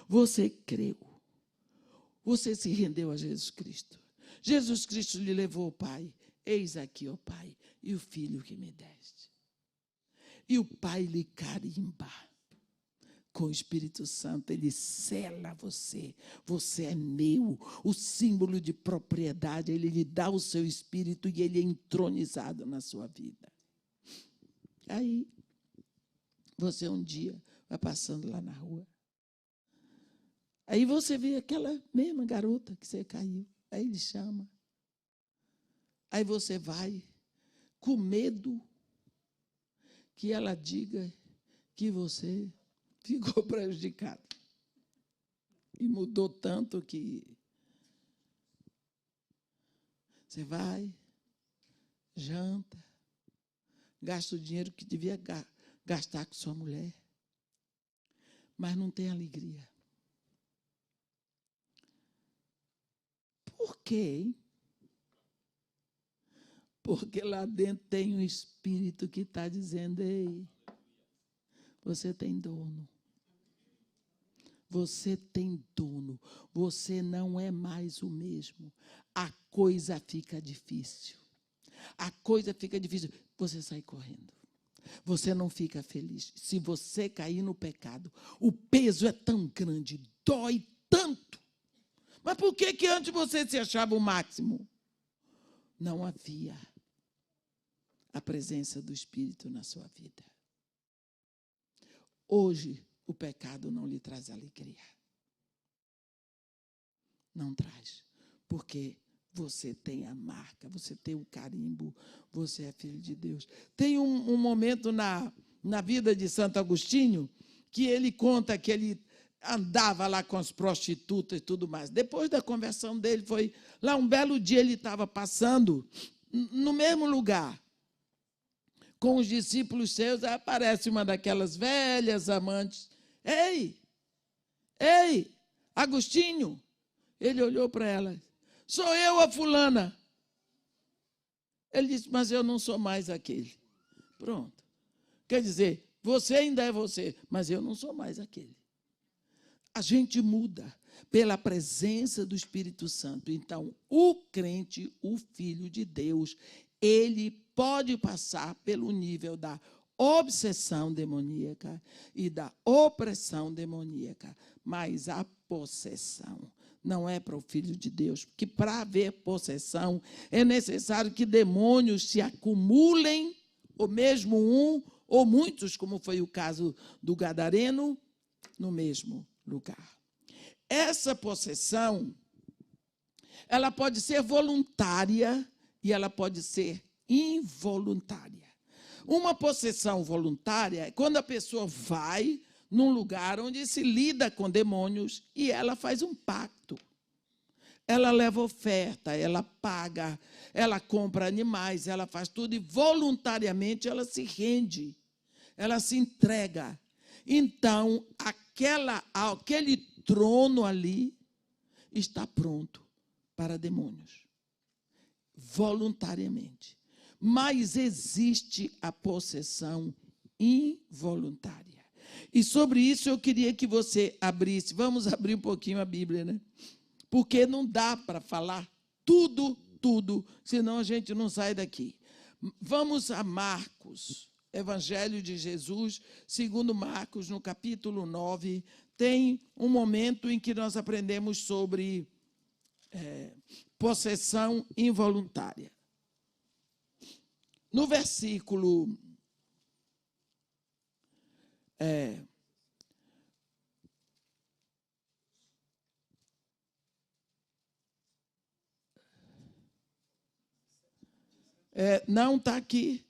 Você creu. Você se rendeu a Jesus Cristo. Jesus Cristo lhe levou ao Pai. Eis aqui, ó Pai, e o Filho que me deste. E o Pai lhe carimba com o Espírito Santo. Ele sela você. Você é meu. O símbolo de propriedade. Ele lhe dá o seu Espírito e ele é entronizado na sua vida. Aí, você um dia vai passando lá na rua. Aí você vê aquela mesma garota que você caiu. Aí ele chama. Aí você vai com medo que ela diga que você ficou prejudicado. E mudou tanto que você vai, janta, gasta o dinheiro que devia gastar com sua mulher, mas não tem alegria. Por quê, hein? Porque lá dentro tem um espírito que está dizendo: ei, você tem dono. Você tem dono. Você não é mais o mesmo. A coisa fica difícil. A coisa fica difícil. Você sai correndo. Você não fica feliz. Se você cair no pecado, o peso é tão grande, dói tanto. Mas por que antes você se achava o máximo? Não havia a presença do Espírito na sua vida. Hoje, o pecado não lhe traz alegria. Não traz. Porque você tem a marca, você tem o carimbo, você é filho de Deus. Tem um momento na vida de Santo Agostinho que ele conta que ele andava lá com as prostitutas e tudo mais. Depois da conversão dele, foi lá um belo dia, ele estava passando no mesmo lugar com os discípulos seus. Aí aparece uma daquelas velhas amantes. Ei, Agostinho. Ele olhou para ela. Sou eu, a fulana. Ele disse: mas eu não sou mais aquele. Pronto. Quer dizer, você ainda é você, mas eu não sou mais aquele. A gente muda pela presença do Espírito Santo. Então, o crente, o Filho de Deus, ele pode passar pelo nível da obsessão demoníaca e da opressão demoníaca, mas a possessão não é para o Filho de Deus, porque para haver possessão é necessário que demônios se acumulem, ou mesmo um ou muitos, como foi o caso do Gadareno, no mesmo lugar. essa possessão, ela pode ser voluntária e ela pode ser involuntária. Uma possessão voluntária é quando a pessoa vai num lugar onde se lida com demônios e ela faz um pacto. Ela leva oferta, ela paga, ela compra animais, ela faz tudo e voluntariamente ela se rende, ela se entrega. Então, aquele trono ali está pronto para demônios, voluntariamente. Mas existe a possessão involuntária. E sobre isso eu queria que você abrisse, vamos abrir um pouquinho a Bíblia, né? Porque não dá para falar tudo, senão a gente não sai daqui. Vamos a Marcos, Evangelho de Jesus, segundo Marcos, no capítulo 9, tem um momento em que nós aprendemos sobre possessão involuntária. No versículo não está aqui,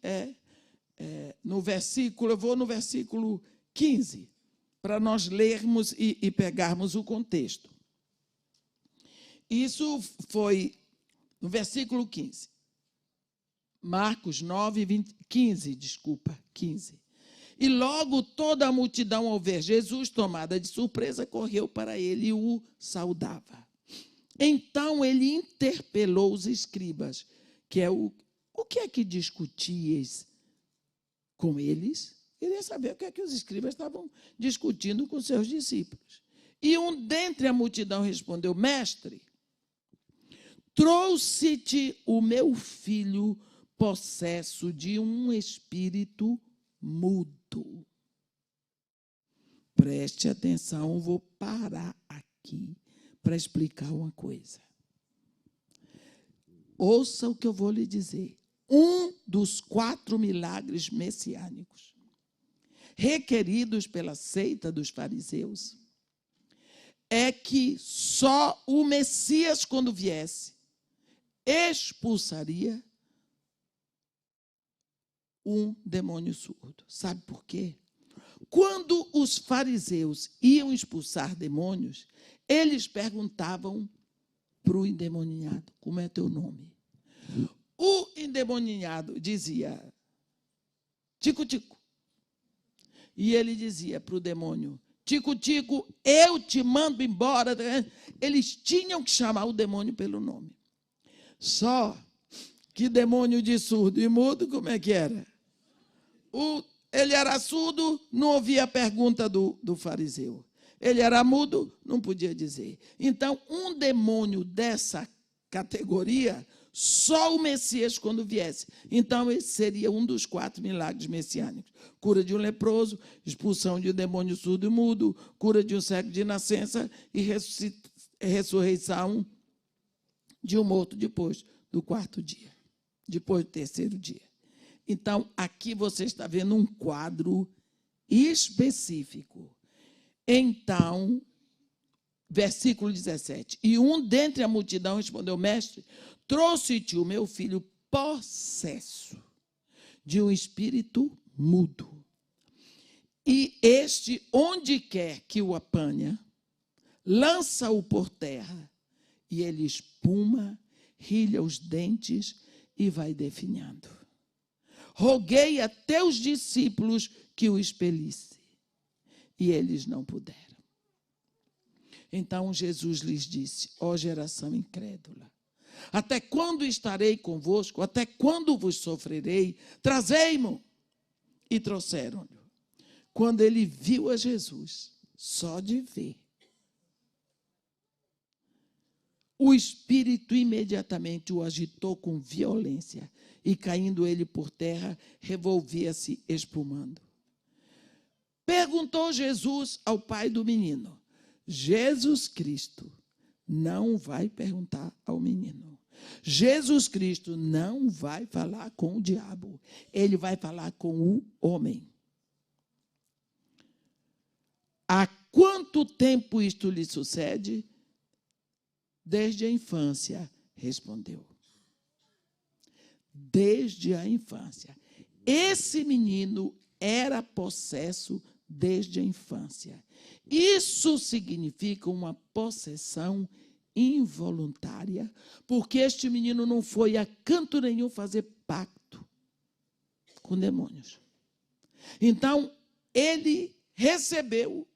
no versículo, eu vou no versículo 15, para nós lermos e pegarmos o contexto. Isso foi no versículo 15. Marcos 9, 15. E logo toda a multidão, ao ver Jesus, tomada de surpresa, correu para ele e o saudava. Então ele interpelou os escribas, que é o que é que discutias com eles? Queria saber o que é que os escribas estavam discutindo com seus discípulos. E um dentre a multidão respondeu: Mestre, trouxe-te o meu filho possesso de um espírito mudo. Preste atenção, vou parar aqui para explicar uma coisa. Ouça o que eu vou lhe dizer. Um dos 4 milagres messiânicos requeridos pela seita dos fariseus é que só o Messias, quando viesse, expulsaria um demônio surdo. Sabe por quê? Quando os fariseus iam expulsar demônios, eles perguntavam para o endemoniado: como é teu nome? O endemoniado dizia: tico-tico. E ele dizia para o demônio: tico-tico, eu te mando embora. Eles tinham que chamar o demônio pelo nome. Só que demônio de surdo e mudo, como é que era? Ele era surdo, não ouvia a pergunta do fariseu. Ele era mudo, não podia dizer. Então, um demônio dessa categoria, só o Messias quando viesse. Então, esse seria um dos 4 milagres messiânicos. Cura de um leproso, expulsão de um demônio surdo e mudo, cura de um cego de nascença e ressurreição de um morto depois do 4º dia, depois do 3º dia. Então, aqui você está vendo um quadro específico. Então, versículo 17. E um dentre a multidão respondeu: Mestre, trouxe-te o meu filho possesso de um espírito mudo. E este, onde quer que o apanha, lança-o por terra, e ele espuma, rilha os dentes e vai definhando. Roguei a teus discípulos que o expelisse, e eles não puderam. Então Jesus lhes disse: ó geração incrédula, até quando estarei convosco? Até quando vos sofrerei? Trazei-mo. E trouxeram-lhe. Quando ele viu a Jesus, só de ver, o espírito imediatamente o agitou com violência, e caindo ele por terra, revolvia-se espumando. Perguntou Jesus ao pai do menino. Jesus Cristo não vai perguntar ao menino. Jesus Cristo não vai falar com o diabo. Ele vai falar com o homem. A quanto tempo isto lhe sucede? Desde a infância, respondeu. Desde a infância. Esse menino era possesso desde a infância. Isso significa uma possessão involuntária, porque este menino não foi a canto nenhum fazer pacto com demônios. Então, ele recebeu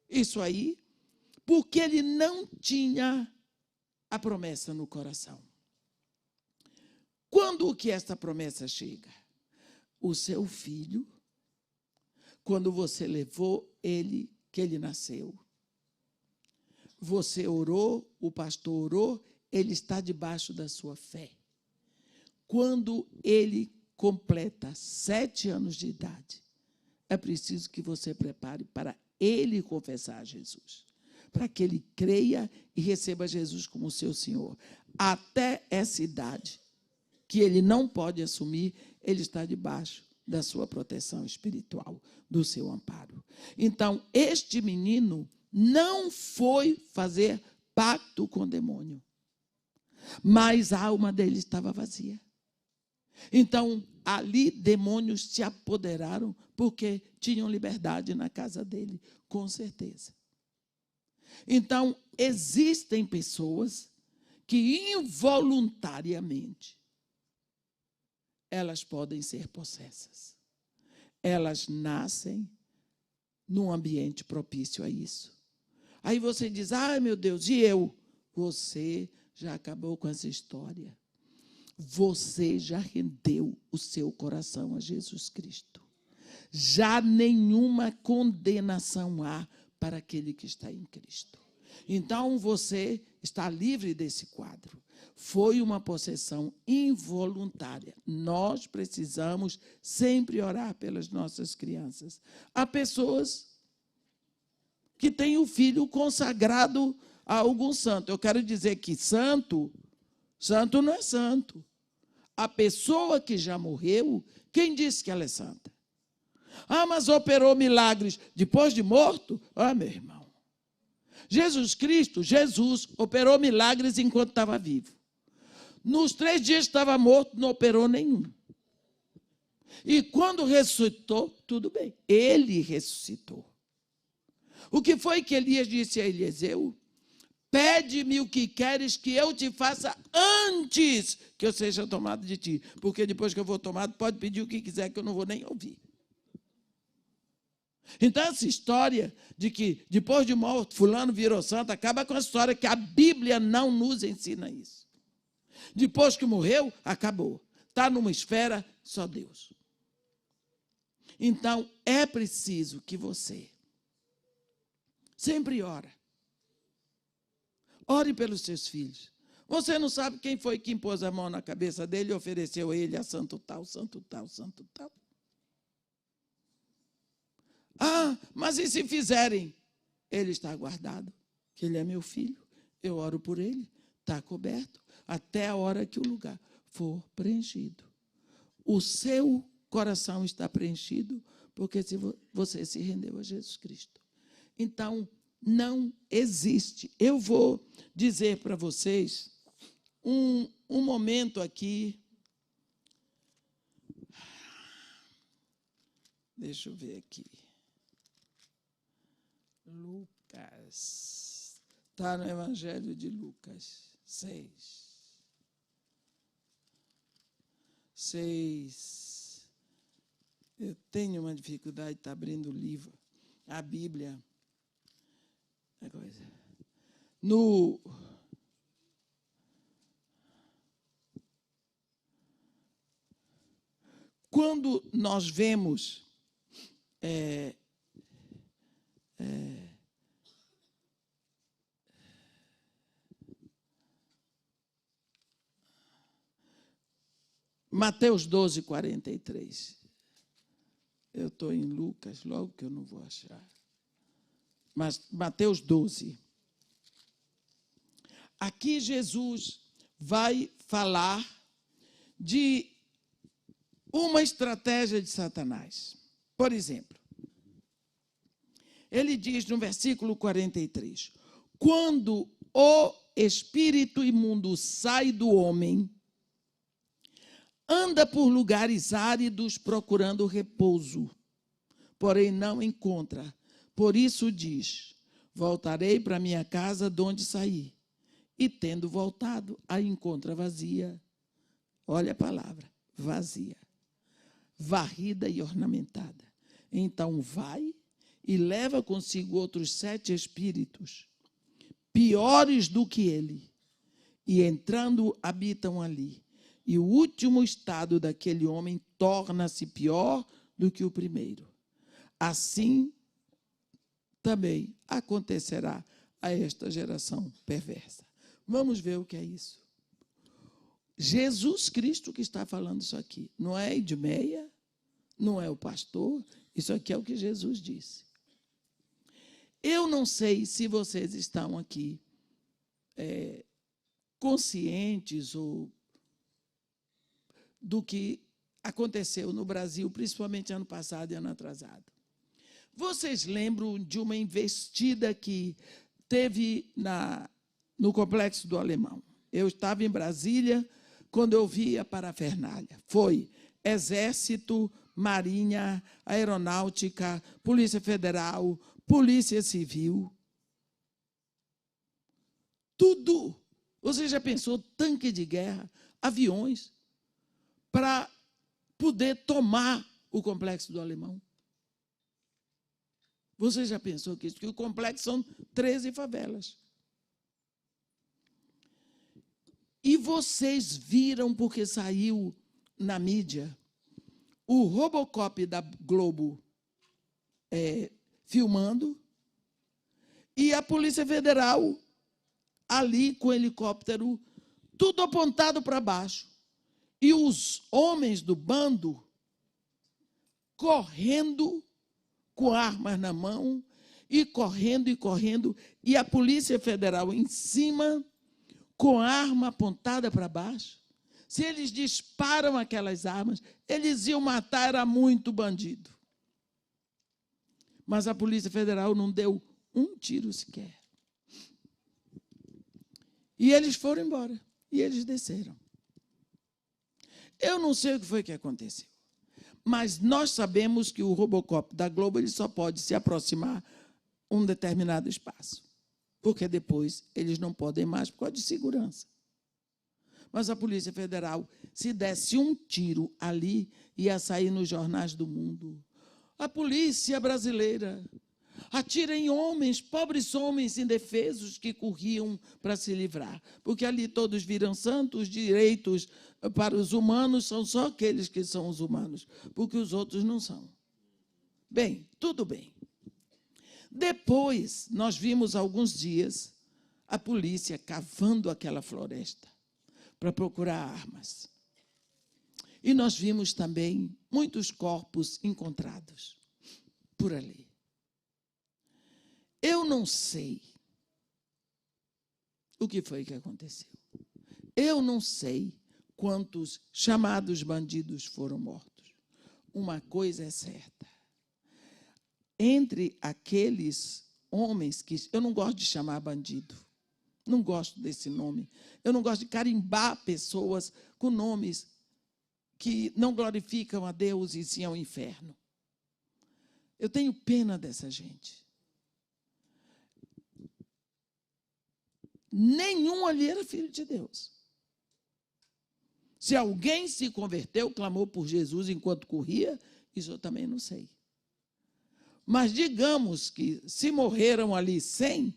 isso aí, porque ele não tinha a promessa no coração. Quando que esta promessa chega? O seu filho, quando você levou ele, que ele nasceu. Você orou, o pastor orou, ele está debaixo da sua fé. Quando ele completa 7 anos de idade, é preciso que você prepare para ele confessar a Jesus, para que ele creia e receba Jesus como seu Senhor. Até essa idade, que ele não pode assumir, ele está debaixo da sua proteção espiritual, do seu amparo. Então, este menino não foi fazer pacto com o demônio, mas a alma dele estava vazia. Então, ali demônios se apoderaram, porque tinham liberdade na casa dele, com certeza. Então, existem pessoas que involuntariamente elas podem ser possessas. Elas nascem num ambiente propício a isso. Aí você diz, ai meu Deus, e eu? Você já acabou com essa história. Você já rendeu o seu coração a Jesus Cristo. Já nenhuma condenação há para aquele que está em Cristo. Então, você está livre desse quadro. Foi uma possessão involuntária. Nós precisamos sempre orar pelas nossas crianças. Há pessoas que têm o filho consagrado a algum santo. Eu quero dizer que santo não é santo. A pessoa que já morreu, quem disse que ela é santa? Ah, mas operou milagres depois de morto? Ah, meu irmão. Jesus Cristo, Jesus, operou milagres enquanto estava vivo. Nos 3 dias que estava morto, não operou nenhum. E quando ressuscitou, tudo bem. Ele ressuscitou. O que foi que Elias disse a Eliseu? Pede-me o que queres que eu te faça antes que eu seja tomado de ti. Porque depois que eu vou tomado, pode pedir o que quiser, que eu não vou nem ouvir. Então, essa história de que depois de morto, fulano virou santo, acaba com a história que a Bíblia não nos ensina isso. Depois que morreu, acabou. Está numa esfera, só Deus. Então, é preciso que você sempre ore. Ore pelos seus filhos. Você não sabe quem foi que impôs a mão na cabeça dele e ofereceu a ele a santo tal, santo tal, santo tal. Ah, mas e se fizerem? Ele está guardado, que ele é meu filho. Eu oro por ele, está coberto, até a hora que o lugar for preenchido. O seu coração está preenchido, porque você se rendeu a Jesus Cristo. Então, não existe. Eu vou dizer para vocês um momento aqui. Deixa eu ver aqui. Lucas. Está no Evangelho de Lucas 6. Eu tenho uma dificuldade de estar abrindo o livro, a Bíblia. Quando nós vemos Mateus 12, 43. Eu estou em Lucas, logo que eu não vou achar. Mas Mateus 12. Aqui Jesus vai falar de uma estratégia de Satanás. Por exemplo, Ele diz no versículo 43, quando o espírito imundo sai do homem, anda por lugares áridos procurando repouso, porém não encontra. Por isso diz, voltarei para minha casa de onde saí. E tendo voltado, a encontra vazia. Olha a palavra, vazia. Varrida e ornamentada. Então vai e leva consigo outros 7 espíritos, piores do que ele, e entrando habitam ali. E o último estado daquele homem torna-se pior do que o primeiro. Assim também acontecerá a esta geração perversa. Vamos ver o que é isso. Jesus Cristo que está falando isso aqui. Não é Edmeia, não é o pastor, isso aqui é o que Jesus disse. Eu não sei se vocês estão aqui conscientes do que aconteceu no Brasil, principalmente ano passado e ano atrasado. Vocês lembram de uma investida que teve no Complexo do Alemão? Eu estava em Brasília quando eu vi a parafernália. Foi Exército, Marinha, Aeronáutica, Polícia Federal, Polícia Civil. Tudo. Você já pensou tanque de guerra, aviões, para poder tomar o Complexo do Alemão? Você já pensou que o complexo são 13 favelas? E vocês viram, porque saiu na mídia, o Robocop da Globo filmando, e a Polícia Federal ali com o helicóptero, tudo apontado para baixo. E os homens do bando correndo com armas na mão, e correndo, e a Polícia Federal em cima, com a arma apontada para baixo. Se eles disparam aquelas armas, eles iam matar, era muito bandido. Mas a Polícia Federal não deu um tiro sequer. E eles foram embora, e eles desceram. Eu não sei o que foi que aconteceu, mas nós sabemos que o Robocop da Globo ele só pode se aproximar um determinado espaço, porque depois eles não podem mais por causa de segurança. Mas a Polícia Federal, se desse um tiro ali, ia sair nos jornais do mundo. A polícia brasileira atira em homens, pobres homens indefesos que corriam para se livrar, porque ali todos viram santos, direitos para os humanos são só aqueles que são os humanos, porque os outros não são. Bem, tudo bem. Depois, nós vimos alguns dias a polícia cavando aquela floresta para procurar armas. E nós vimos também muitos corpos encontrados por ali. Eu não sei o que foi que aconteceu. Eu não sei quantos chamados bandidos foram mortos. Uma coisa é certa. Entre aqueles homens que... Eu não gosto de chamar bandido. Não gosto desse nome. Eu não gosto de carimbar pessoas com nomes que não glorificam a Deus e sim ao inferno. Eu tenho pena dessa gente. Nenhum ali era filho de Deus. Se alguém se converteu, clamou por Jesus enquanto corria, isso eu também não sei. Mas digamos que se morreram ali 100,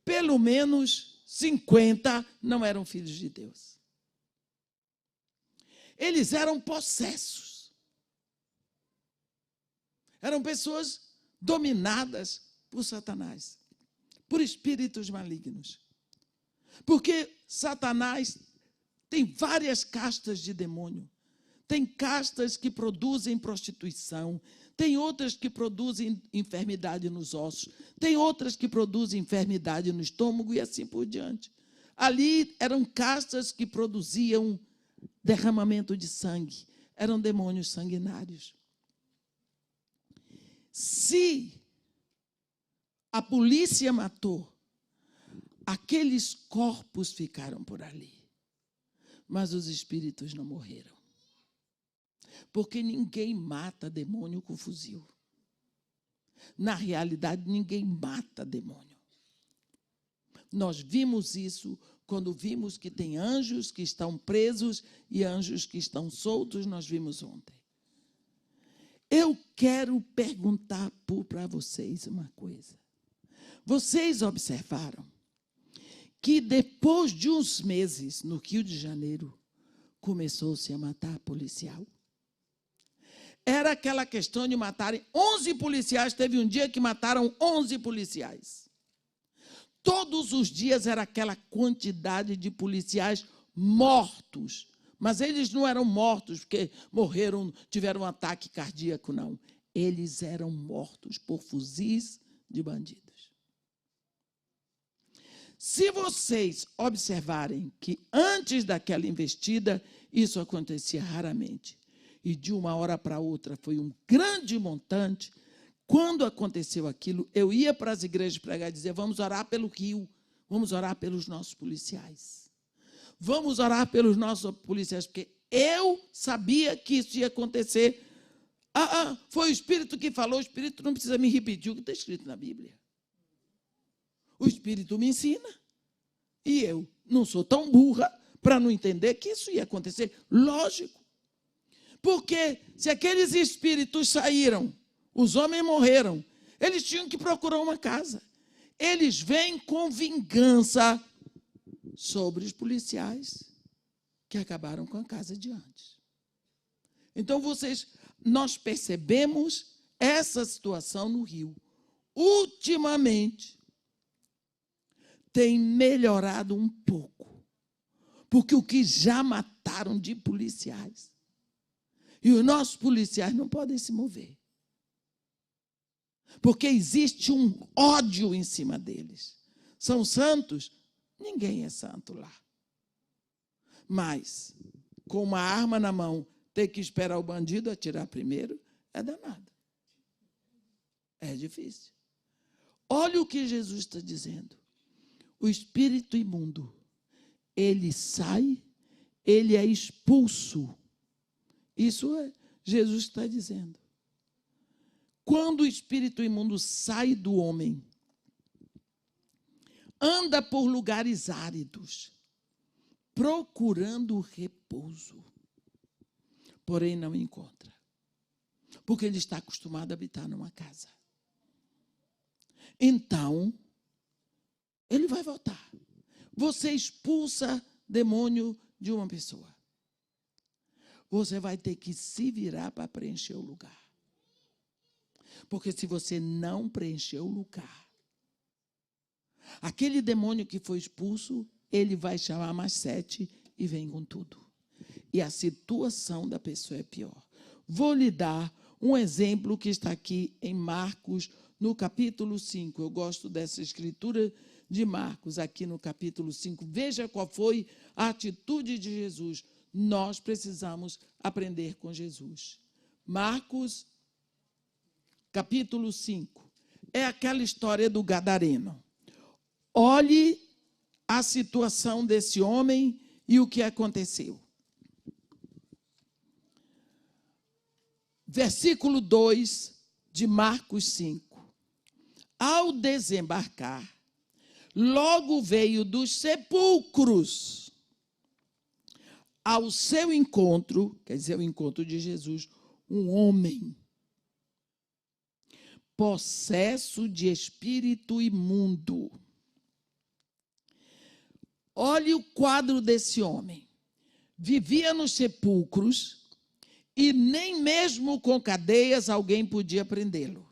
pelo menos 50 não eram filhos de Deus. Eles eram possessos. Eram pessoas dominadas por Satanás, por espíritos malignos. Porque Satanás tem várias castas de demônio. Tem castas que produzem prostituição, tem outras que produzem enfermidade nos ossos, tem outras que produzem enfermidade no estômago e assim por diante. Ali eram castas que produziam derramamento de sangue, eram demônios sanguinários. Se a polícia matou, aqueles corpos ficaram por ali, mas os espíritos não morreram. Porque ninguém mata demônio com fuzil. Na realidade, ninguém mata demônio. Nós vimos isso quando vimos que tem anjos que estão presos e anjos que estão soltos, nós vimos ontem. Eu quero perguntar para vocês uma coisa. Vocês observaram que depois de uns meses, no Rio de Janeiro, começou-se a matar policial? Era aquela questão de matarem 11 policiais. Teve um dia que mataram 11 policiais. Todos os dias era aquela quantidade de policiais mortos. Mas eles não eram mortos porque morreram, tiveram um ataque cardíaco, não. Eles eram mortos por fuzis de bandidos. Se vocês observarem que antes daquela investida, isso acontecia raramente, e de uma hora para outra foi um grande montante, quando aconteceu aquilo, eu ia para as igrejas pregar e dizer, vamos orar pelo Rio, vamos orar pelos nossos policiais. Vamos orar pelos nossos policiais, porque eu sabia que isso ia acontecer. Foi o Espírito que falou, o Espírito não precisa me repetir o que está escrito na Bíblia. O Espírito me ensina. E eu não sou tão burra para não entender que isso ia acontecer. Lógico. Porque se aqueles espíritos saíram, os homens morreram, eles tinham que procurar uma casa. Eles vêm com vingança sobre os policiais que acabaram com a casa de antes. Então, nós percebemos essa situação no Rio. Ultimamente, tem melhorado um pouco, porque o que já mataram de policiais, e os nossos policiais não podem se mover, porque existe um ódio em cima deles. São santos? Ninguém é santo lá. Mas, com uma arma na mão, ter que esperar o bandido atirar primeiro, é danado. É difícil. Olha o que Jesus está dizendo. O espírito imundo, ele sai, ele é expulso. Isso é, Jesus está dizendo. Quando o espírito imundo sai do homem, anda por lugares áridos, procurando repouso, porém não encontra, porque ele está acostumado a habitar numa casa. Então, ele vai voltar. Você expulsa demônio de uma pessoa. Você vai ter que se virar para preencher o lugar. Porque se você não preencher o lugar, aquele demônio que foi expulso, ele vai chamar mais 7 e vem com tudo. E a situação da pessoa é pior. Vou lhe dar um exemplo que está aqui em Marcos, no capítulo 5. Eu gosto dessa escritura de Marcos, aqui no capítulo 5. Veja qual foi a atitude de Jesus. Nós precisamos aprender com Jesus. Marcos, capítulo 5. É aquela história do gadareno. Olhe a situação desse homem e o que aconteceu. Versículo 2 de Marcos 5. Ao desembarcar, logo veio dos sepulcros ao seu encontro, quer dizer, o encontro de Jesus, um homem possesso de espírito imundo. Olhe o quadro desse homem. Vivia nos sepulcros e nem mesmo com cadeias alguém podia prendê-lo.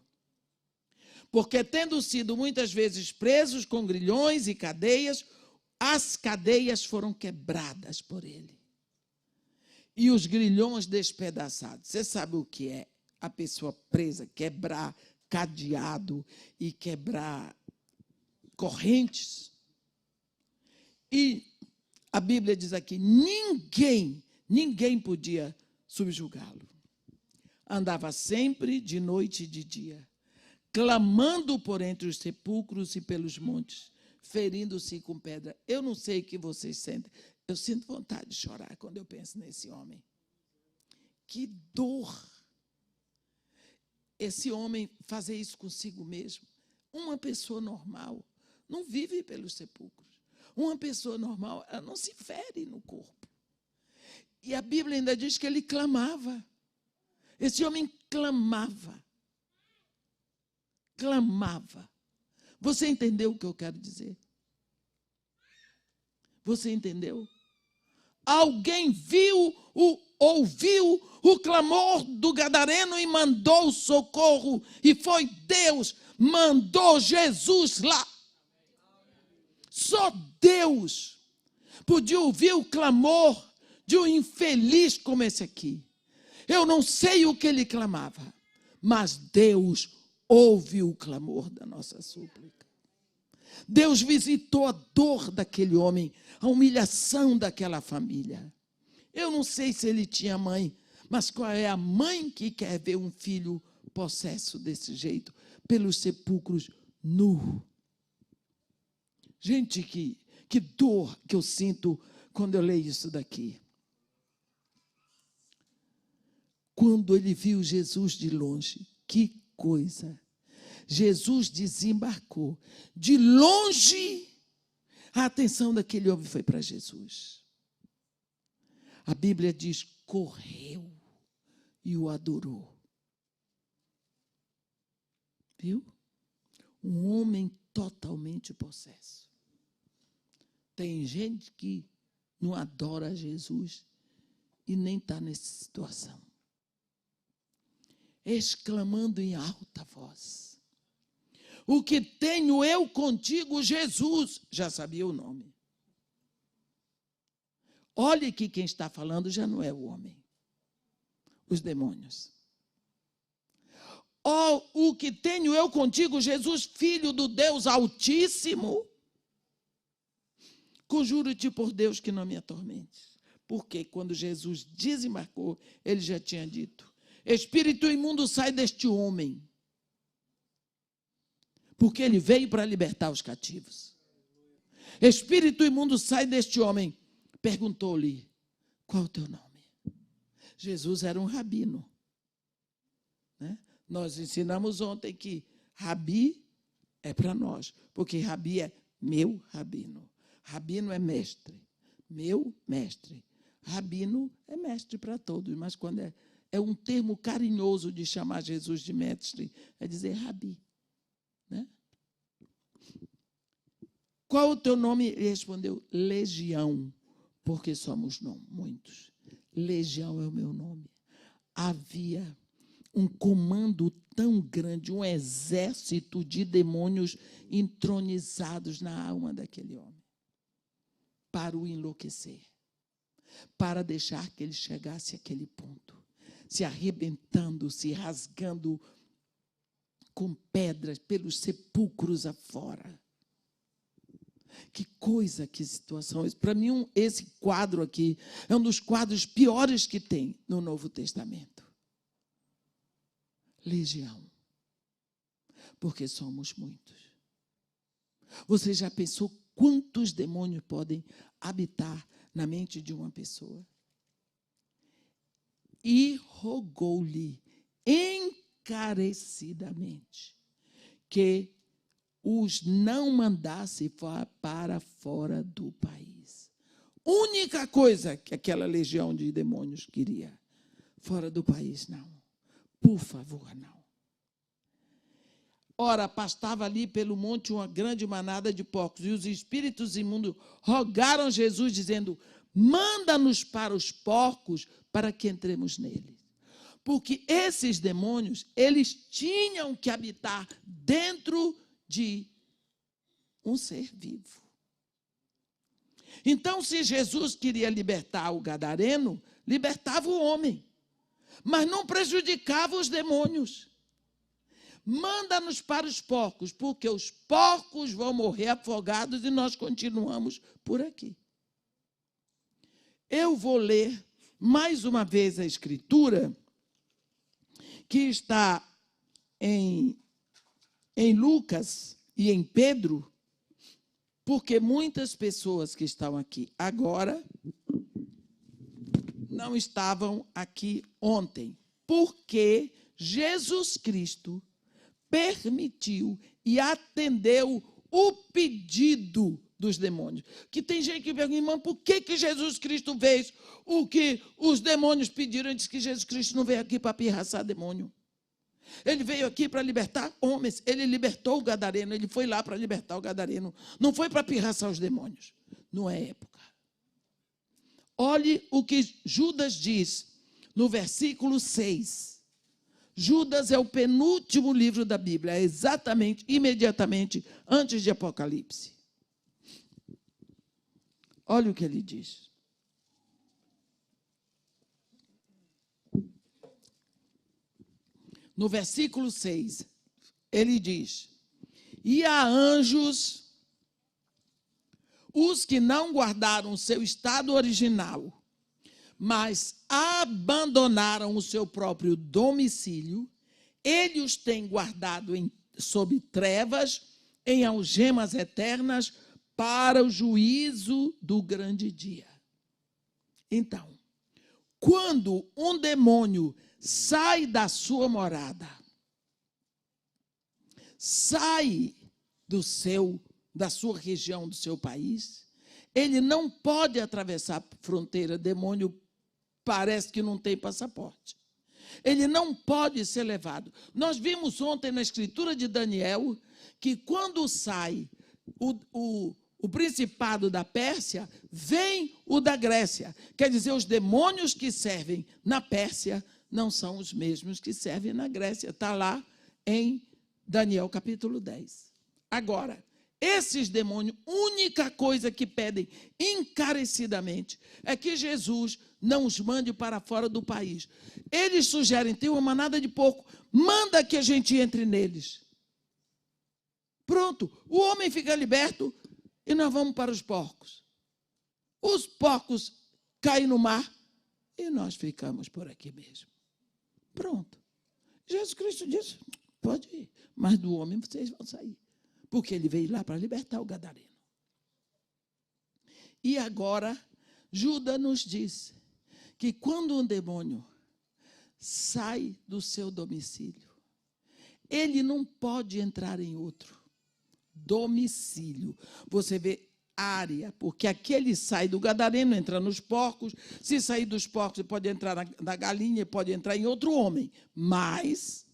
Porque, tendo sido muitas vezes presos com grilhões e cadeias, as cadeias foram quebradas por ele. E os grilhões despedaçados. Você sabe o que é a pessoa presa, quebrar cadeado e quebrar correntes? E a Bíblia diz aqui, ninguém podia subjugá-lo. Andava sempre de noite e de dia, clamando por entre os sepulcros e pelos montes, ferindo-se com pedra. Eu não sei o que vocês sentem. Eu sinto vontade de chorar quando eu penso nesse homem. Que dor! Esse homem fazer isso consigo mesmo. Uma pessoa normal não vive pelos sepulcros. Uma pessoa normal, ela não se fere no corpo. E a Bíblia ainda diz que ele clamava. Esse homem clamava. Clamava. Você entendeu o que eu quero dizer? Você entendeu? Alguém ouviu o clamor do gadareno e mandou socorro. E foi Deus, mandou Jesus lá. Só Deus podia ouvir o clamor de um infeliz como esse aqui. Eu não sei o que ele clamava, mas Deus ouve o clamor da nossa súplica. Deus visitou a dor daquele homem, a humilhação daquela família. Eu não sei se ele tinha mãe, mas qual é a mãe que quer ver um filho possesso desse jeito, pelos sepulcros nu? Gente, que dor que eu sinto quando eu leio isso daqui. Quando ele viu Jesus de longe, que coisa! Jesus desembarcou. De longe, a atenção daquele homem foi para Jesus. A Bíblia diz, correu e o adorou. Viu? Um homem totalmente possesso. Tem gente que não adora Jesus e nem está nessa situação. Exclamando em alta voz. O que tenho eu contigo, Jesus? Já sabia o nome. Olhe que quem está falando já não é o homem. Os demônios. Oh, o que tenho eu contigo, Jesus, filho do Deus Altíssimo? Conjuro-te por Deus que não me atormentes. Porque quando Jesus desembarcou, ele já tinha dito, espírito imundo, sai deste homem. Porque ele veio para libertar os cativos. Espírito imundo, sai deste homem. Perguntou-lhe, qual é o teu nome? Jesus era um rabino. Né? Nós ensinamos ontem que rabi é para nós, porque rabi é meu rabino. Rabino é mestre, meu mestre. Rabino é mestre para todos, mas quando é um termo carinhoso de chamar Jesus de mestre, é dizer rabi. Né? Qual o teu nome? Ele respondeu, Legião, porque somos muitos. Legião é o meu nome. Havia um comando tão grande, um exército de demônios entronizados na alma daquele homem, para o enlouquecer, para deixar que ele chegasse àquele ponto, se arrebentando, se rasgando com pedras pelos sepulcros afora. Que coisa, que situação. Para mim, esse quadro aqui é um dos quadros piores que tem no Novo Testamento. Legião. Porque somos muitos. Você já pensou quantos demônios podem habitar na mente de uma pessoa? E rogou-lhe encarecidamente que os não mandasse para fora do país. Única coisa que aquela legião de demônios queria. Fora do país, não. Por favor, não. Ora, pastava ali pelo monte uma grande manada de porcos, e os espíritos imundos rogaram a Jesus, dizendo, manda-nos para os porcos, para que entremos neles. Porque esses demônios, eles tinham que habitar dentro de um ser vivo. Então, se Jesus queria libertar o gadareno, libertava o homem, mas não prejudicava os demônios. Manda-nos para os porcos, porque os porcos vão morrer afogados e nós continuamos por aqui. Eu vou ler mais uma vez a Escritura, que está em em Lucas e em Pedro, porque muitas pessoas que estão aqui agora não estavam aqui ontem, porque Jesus Cristo permitiu e atendeu o pedido dos demônios. Que tem gente que pergunta, irmão, por que Jesus Cristo fez o que os demônios pediram? Ele disse que Jesus Cristo não veio aqui para pirraçar demônio. Ele veio aqui para libertar homens. Ele libertou o gadareno, ele foi lá para libertar o gadareno. Não foi para pirraçar os demônios. Não é época. Olhe o que Judas diz no versículo 6. Judas é o penúltimo livro da Bíblia, é exatamente, imediatamente antes de Apocalipse. Olha o que ele diz. No versículo 6, ele diz: e a anjos, os que não guardaram o seu estado original, mas abandonaram o seu próprio domicílio, ele os tem guardado sob trevas, em algemas eternas, para o juízo do grande dia. Então, quando um demônio sai da sua morada, sai da sua região, do seu país, ele não pode atravessar a fronteira. Demônio parece que não tem passaporte. Ele não pode ser levado. Nós vimos ontem na escritura de Daniel que quando sai o principado da Pérsia, vem o da Grécia. Quer dizer, os demônios que servem na Pérsia não são os mesmos que servem na Grécia. Está lá em Daniel capítulo 10. Agora, esses demônios, única coisa que pedem encarecidamente é que Jesus não os mande para fora do país. Eles sugerem, tem uma manada de porco, manda que a gente entre neles. Pronto, o homem fica liberto e nós vamos para os porcos. Os porcos caem no mar e nós ficamos por aqui mesmo. Pronto. Jesus Cristo disse, pode ir, mas do homem vocês vão sair. Porque ele veio lá para libertar o gadareno. E agora, Judas nos diz que quando um demônio sai do seu domicílio, ele não pode entrar em outro. Domicílio. Você vê área, porque aqui ele sai do gadareno, entra nos porcos. Se sair dos porcos, ele pode entrar na galinha, pode entrar em outro homem. Mas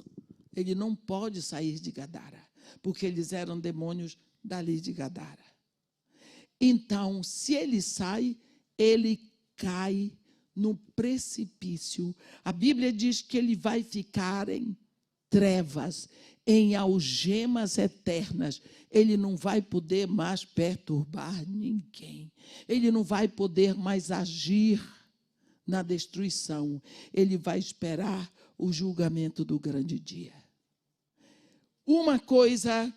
ele não pode sair de Gadara, porque eles eram demônios dali de Gadara. Então, se ele sai, ele cai no precipício. A Bíblia diz que ele vai ficar em trevas, em algemas eternas. Ele não vai poder mais perturbar ninguém. Ele não vai poder mais agir na destruição. Ele vai esperar o julgamento do grande dia. Uma coisa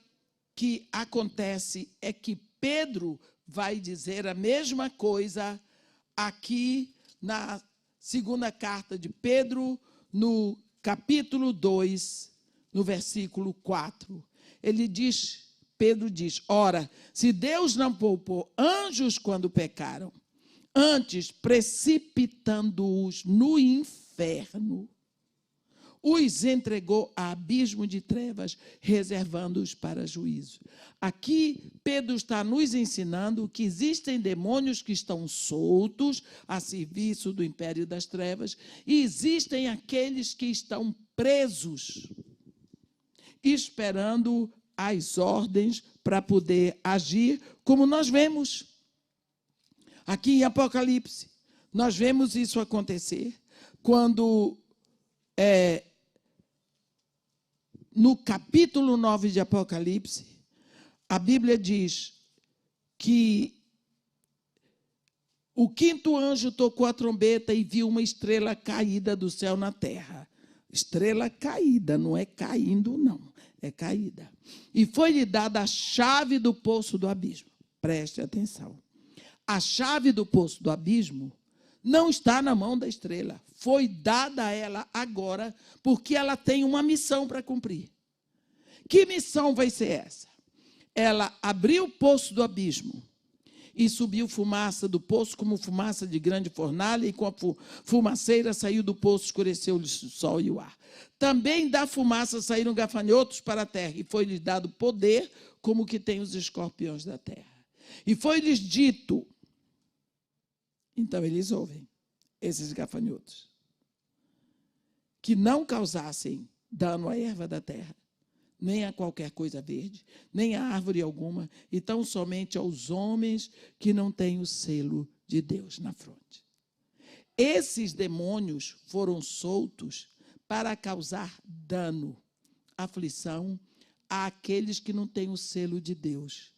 que acontece é que Pedro vai dizer a mesma coisa aqui na segunda carta de Pedro, no capítulo 2, no versículo 4. Pedro diz, ora, se Deus não poupou anjos quando pecaram, antes precipitando-os no inferno, os entregou a abismo de trevas, reservando-os para juízo. Aqui, Pedro está nos ensinando que existem demônios que estão soltos a serviço do império das trevas e existem aqueles que estão presos, esperando as ordens para poder agir, como nós vemos aqui em Apocalipse. Nós vemos isso acontecer quando no capítulo 9 de Apocalipse, a Bíblia diz que o quinto anjo tocou a trombeta e viu uma estrela caída do céu na terra. Estrela caída, não é caindo, não, é caída. E foi-lhe dada a chave do poço do abismo. Preste atenção. A chave do poço do abismo não está na mão da estrela. Foi dada a ela agora, porque ela tem uma missão para cumprir. Que missão vai ser essa? Ela abriu o poço do abismo e subiu fumaça do poço como fumaça de grande fornalha, e com a fumaceira saiu do poço, escureceu-lhe o sol e o ar. Também da fumaça saíram gafanhotos para a terra, e foi-lhes dado poder como que tem os escorpiões da terra. E foi-lhes dito, então eles ouvem, esses gafanhotos, que não causassem dano à erva da terra, nem a qualquer coisa verde, nem a árvore alguma, e tão somente aos homens que não têm o selo de Deus na fronte. Esses demônios foram soltos para causar dano, aflição àqueles que não têm o selo de Deus.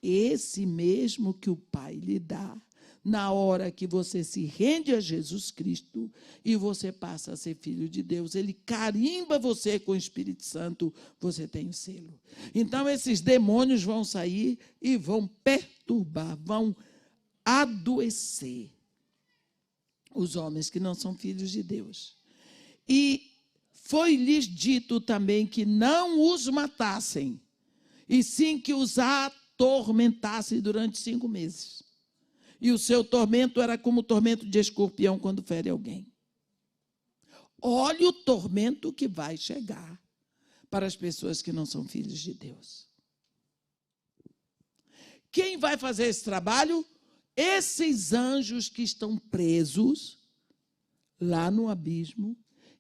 Esse mesmo que o Pai lhe dá, na hora que você se rende a Jesus Cristo e você passa a ser filho de Deus, ele carimba você com o Espírito Santo, você tem o selo. Então, esses demônios vão sair e vão perturbar, vão adoecer os homens que não são filhos de Deus. E foi-lhes dito também que não os matassem, e sim que os atormentassem durante 5 meses. E o seu tormento era como o tormento de escorpião quando fere alguém. Olha o tormento que vai chegar para as pessoas que não são filhos de Deus. Quem vai fazer esse trabalho? Esses anjos que estão presos lá no abismo,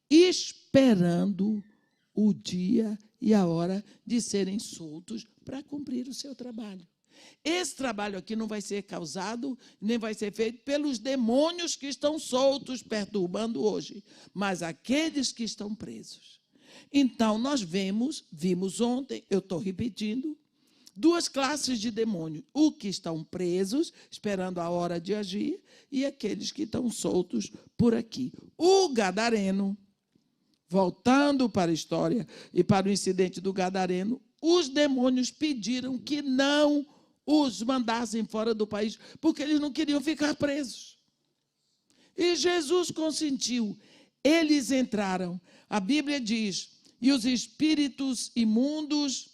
esperando o dia e a hora de serem soltos para cumprir o seu trabalho. Esse trabalho aqui não vai ser causado, nem vai ser feito pelos demônios que estão soltos, perturbando hoje, mas aqueles que estão presos. Então, nós vimos ontem, eu estou repetindo, 2 classes de demônios. O que estão presos, esperando a hora de agir, e aqueles que estão soltos por aqui. O gadareno, voltando para a história e para o incidente do gadareno, os demônios pediram que não os mandassem fora do país, porque eles não queriam ficar presos. E Jesus consentiu. Eles entraram. A Bíblia diz, e os espíritos imundos,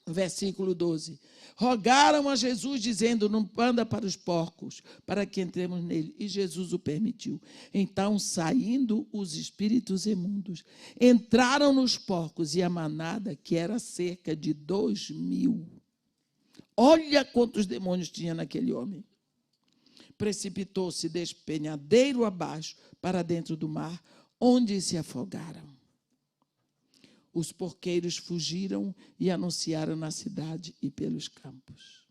versículo 12, rogaram a Jesus, dizendo, não manda para os porcos, para que entremos nele. E Jesus o permitiu. Então, saindo os espíritos imundos, entraram nos porcos, e a manada, que era cerca de 2.000, olha quantos demônios tinha naquele homem, precipitou-se despenhadeiro abaixo para dentro do mar, onde se afogaram. Os porqueiros fugiram e anunciaram na cidade e pelos campos.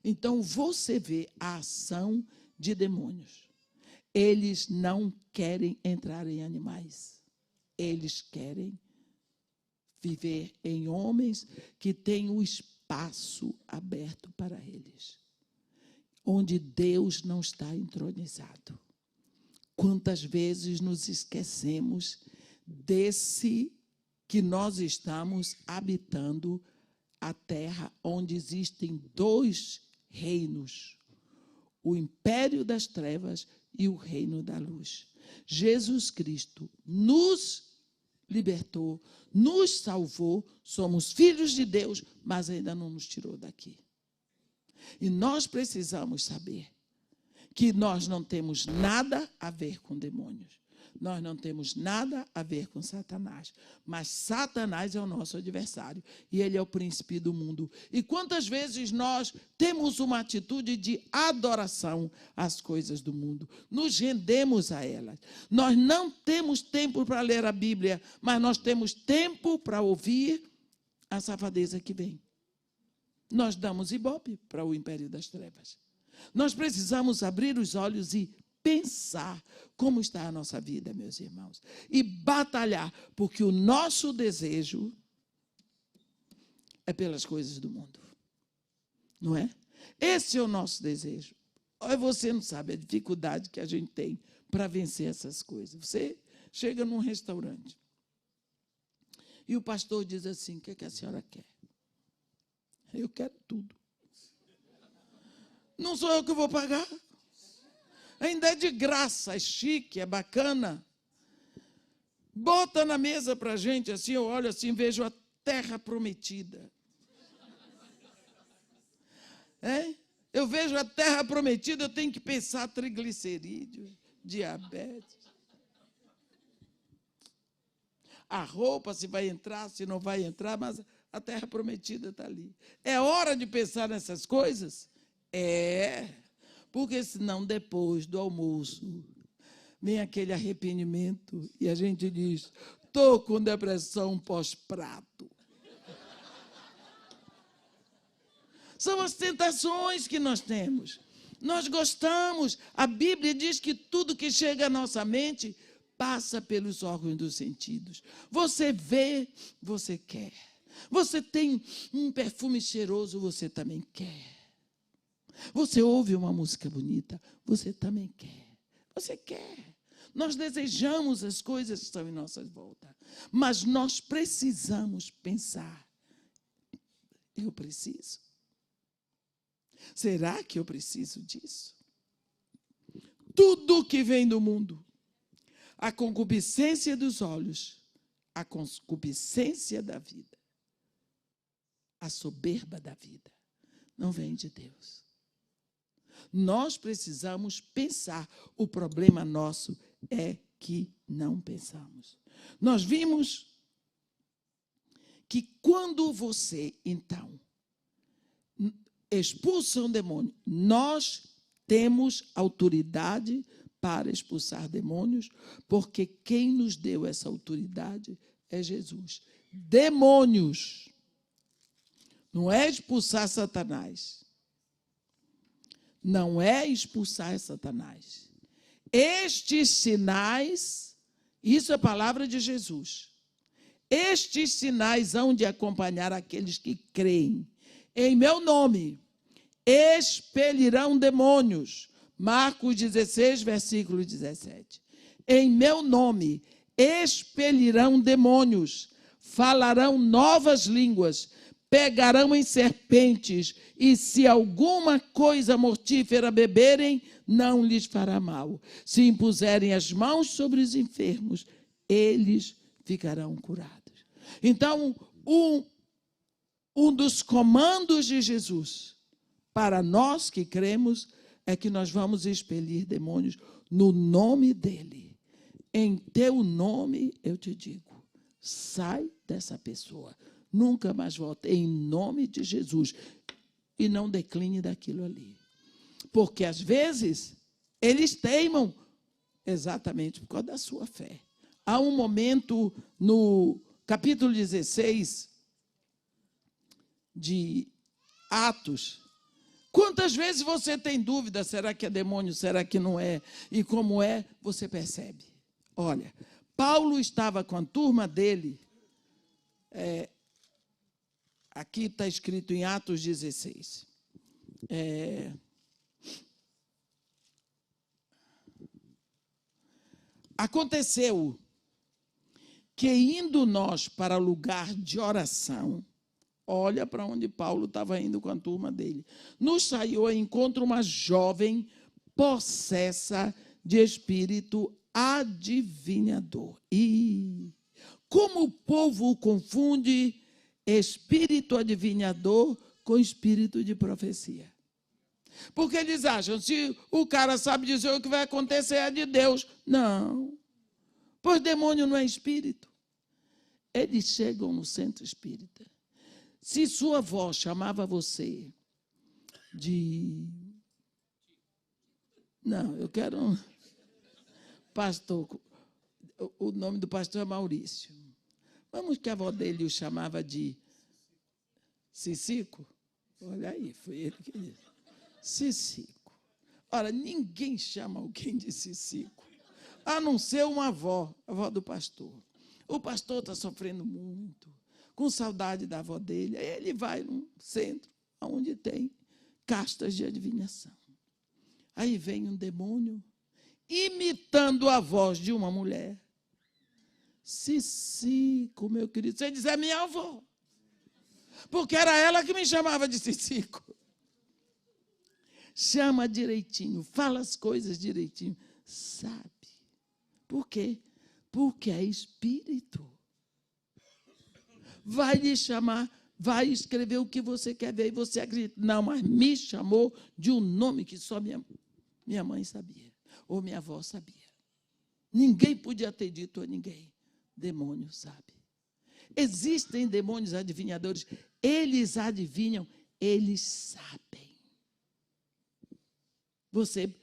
Então, você vê a ação de demônios. Eles não querem entrar em animais. Eles querem viver em homens que têm o espaço aberto para eles, onde Deus não está entronizado. Quantas vezes nos esquecemos desse que nós estamos habitando a terra onde existem 2 reinos, o império das trevas e o reino da luz. Jesus Cristo nos libertou, nos salvou, somos filhos de Deus, mas ainda não nos tirou daqui. E nós precisamos saber que nós não temos nada a ver com demônios. Nós não temos nada a ver com Satanás, mas Satanás é o nosso adversário e ele é o príncipe do mundo. E quantas vezes nós temos uma atitude de adoração às coisas do mundo, nos rendemos a elas. Nós não temos tempo para ler a Bíblia, mas nós temos tempo para ouvir a safadeza que vem. Nós damos ibope para o império das trevas. Nós precisamos abrir os olhos e pensar como está a nossa vida, meus irmãos, e batalhar, porque o nosso desejo é pelas coisas do mundo, não é? Esse é o nosso desejo. Você não sabe a dificuldade que a gente tem para vencer essas coisas. Você chega num restaurante e o pastor diz assim, o que é que a senhora quer? Eu quero tudo. Não sou eu que vou pagar. Ainda é de graça, é chique, é bacana. Bota na mesa para a gente, assim, eu olho assim, vejo terra prometida. Eu vejo a terra prometida, eu tenho que pensar triglicerídeo, diabetes. A roupa, se vai entrar, se não vai entrar, mas a terra prometida está ali. É hora de pensar nessas coisas? Porque senão depois do almoço vem aquele arrependimento e a gente diz, estou com depressão pós-prato. São as tentações que nós temos. Nós gostamos. A Bíblia diz que tudo que chega à nossa mente passa pelos órgãos dos sentidos. Você vê, você quer. Você tem um perfume cheiroso, você também quer. Você ouve uma música bonita, você também quer. Você quer. Nós desejamos as coisas que estão em nossa volta. Mas nós precisamos pensar. Eu preciso? Será que eu preciso disso? Tudo que vem do mundo, a concupiscência dos olhos, a concupiscência da vida, a soberba da vida, não vem de Deus. Nós precisamos pensar. O problema nosso é que não pensamos. Nós vimos que quando você, então, expulsa um demônio, nós temos autoridade para expulsar demônios, porque quem nos deu essa autoridade é Jesus. Demônios. Não é expulsar Satanás. Não é expulsar Satanás. Estes sinais, isso é a palavra de Jesus. Estes sinais hão de acompanhar aqueles que creem. Em meu nome, expelirão demônios. Marcos 16, versículo 17. Em meu nome, expelirão demônios, falarão novas línguas, pegarão em serpentes, e se alguma coisa mortífera beberem, não lhes fará mal. Se impuserem as mãos sobre os enfermos, eles ficarão curados. Então, um dos comandos de Jesus para nós que cremos é que nós vamos expelir demônios no nome dele. Em teu nome, eu te digo, sai dessa pessoa. Nunca mais volte, em nome de Jesus. E não decline daquilo ali. Porque, às vezes, eles teimam exatamente por causa da sua fé. Há um momento no capítulo 16 de Atos. Quantas vezes você tem dúvida, será que é demônio, será que não é? E como é, você percebe. Olha, Paulo estava com a turma dele, aqui está escrito em Atos 16. Aconteceu que, indo nós para lugar de oração, olha para onde Paulo estava indo com a turma dele, nos saiu ao encontro uma jovem possessa de espírito adivinhador. E como o povo confunde espírito adivinhador com espírito de profecia. Porque eles acham, se o cara sabe dizer o que vai acontecer, é de Deus. Não. Pois demônio não é espírito. Eles chegam no centro espírita. Se sua avó chamava você de... Não, eu quero um pastor. O nome do pastor é Maurício. Vamos que a avó dele o chamava de Cicico? Olha aí, foi ele que disse. Cicico. Ora, ninguém chama alguém de Cicico, a não ser uma avó, a avó do pastor. O pastor está sofrendo muito, com saudade da avó dele. Aí ele vai num centro, onde tem castas de adivinhação. Aí vem um demônio, imitando a voz de uma mulher. Cicico, meu querido, você diz, é minha avó. Porque era ela que me chamava de Cicico. Chama direitinho, fala as coisas direitinho. Sabe. Por quê? Porque é espírito. vai lhe chamar, vai escrever o que você quer ver e você acredita. Não, mas me chamou de um nome que só minha mãe sabia, ou minha avó sabia. Ninguém podia ter dito a ninguém. Demônio sabe. Existem demônios adivinhadores, eles adivinham, eles sabem. Você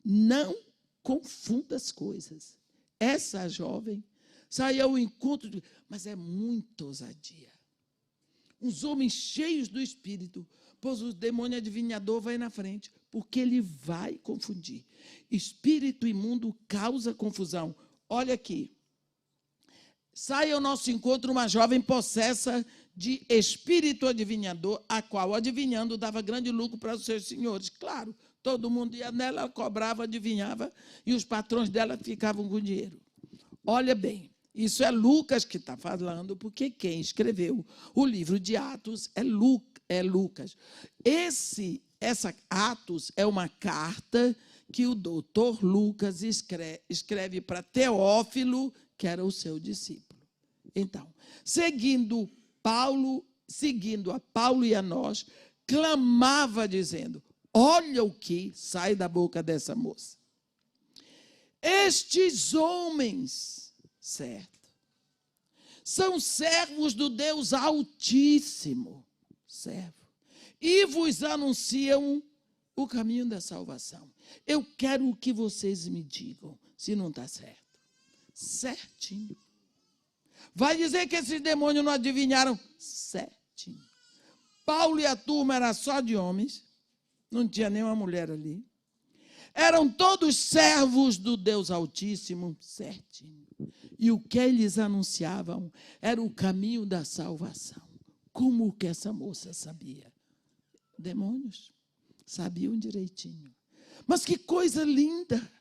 não confunda as coisas. Essa jovem saiu ao encontro, mas é muita ousadia. Uns homens cheios do Espírito, pois o demônio adivinhador vai na frente, porque ele vai confundir. Espírito imundo causa confusão. Olha aqui. Sai ao nosso encontro uma jovem possessa de espírito adivinhador, a qual, adivinhando, dava grande lucro para os seus senhores. Claro, todo mundo ia nela, ela cobrava, adivinhava, e os patrões dela ficavam com dinheiro. Olha bem, isso é Lucas que está falando, porque quem escreveu o livro de Atos é Lucas. Essa Atos é uma carta que o doutor Lucas escreve para Teófilo, que era o seu discípulo. Então, seguindo a Paulo e a nós, clamava dizendo, olha o que sai da boca dessa moça. Estes homens, certo, são servos do Deus Altíssimo, servo, e vos anunciam o caminho da salvação. Eu quero que vocês me digam se não está certo. Certinho. Vai dizer que esses demônios não adivinharam? Certinho. Paulo e a turma era só de homens, não tinha nenhuma mulher ali. Eram todos servos do Deus Altíssimo, certinho. E o que eles anunciavam era o caminho da salvação. Como que essa moça sabia? Demônios sabiam direitinho. Mas que coisa linda!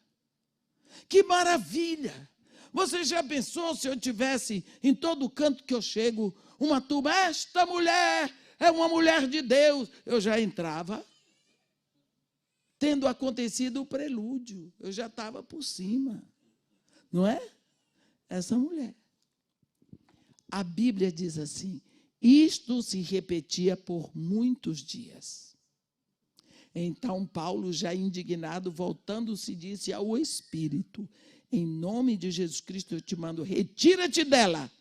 Que maravilha! Você já pensou se eu tivesse, em todo canto que eu chego, uma turma, esta mulher é uma mulher de Deus? Eu já entrava, tendo acontecido o prelúdio, eu já estava por cima, não é? Essa mulher. A Bíblia diz assim, isto se repetia por muitos dias. Então Paulo, já indignado, voltando-se, disse ao Espírito, em nome de Jesus Cristo eu te mando, retira-te dela.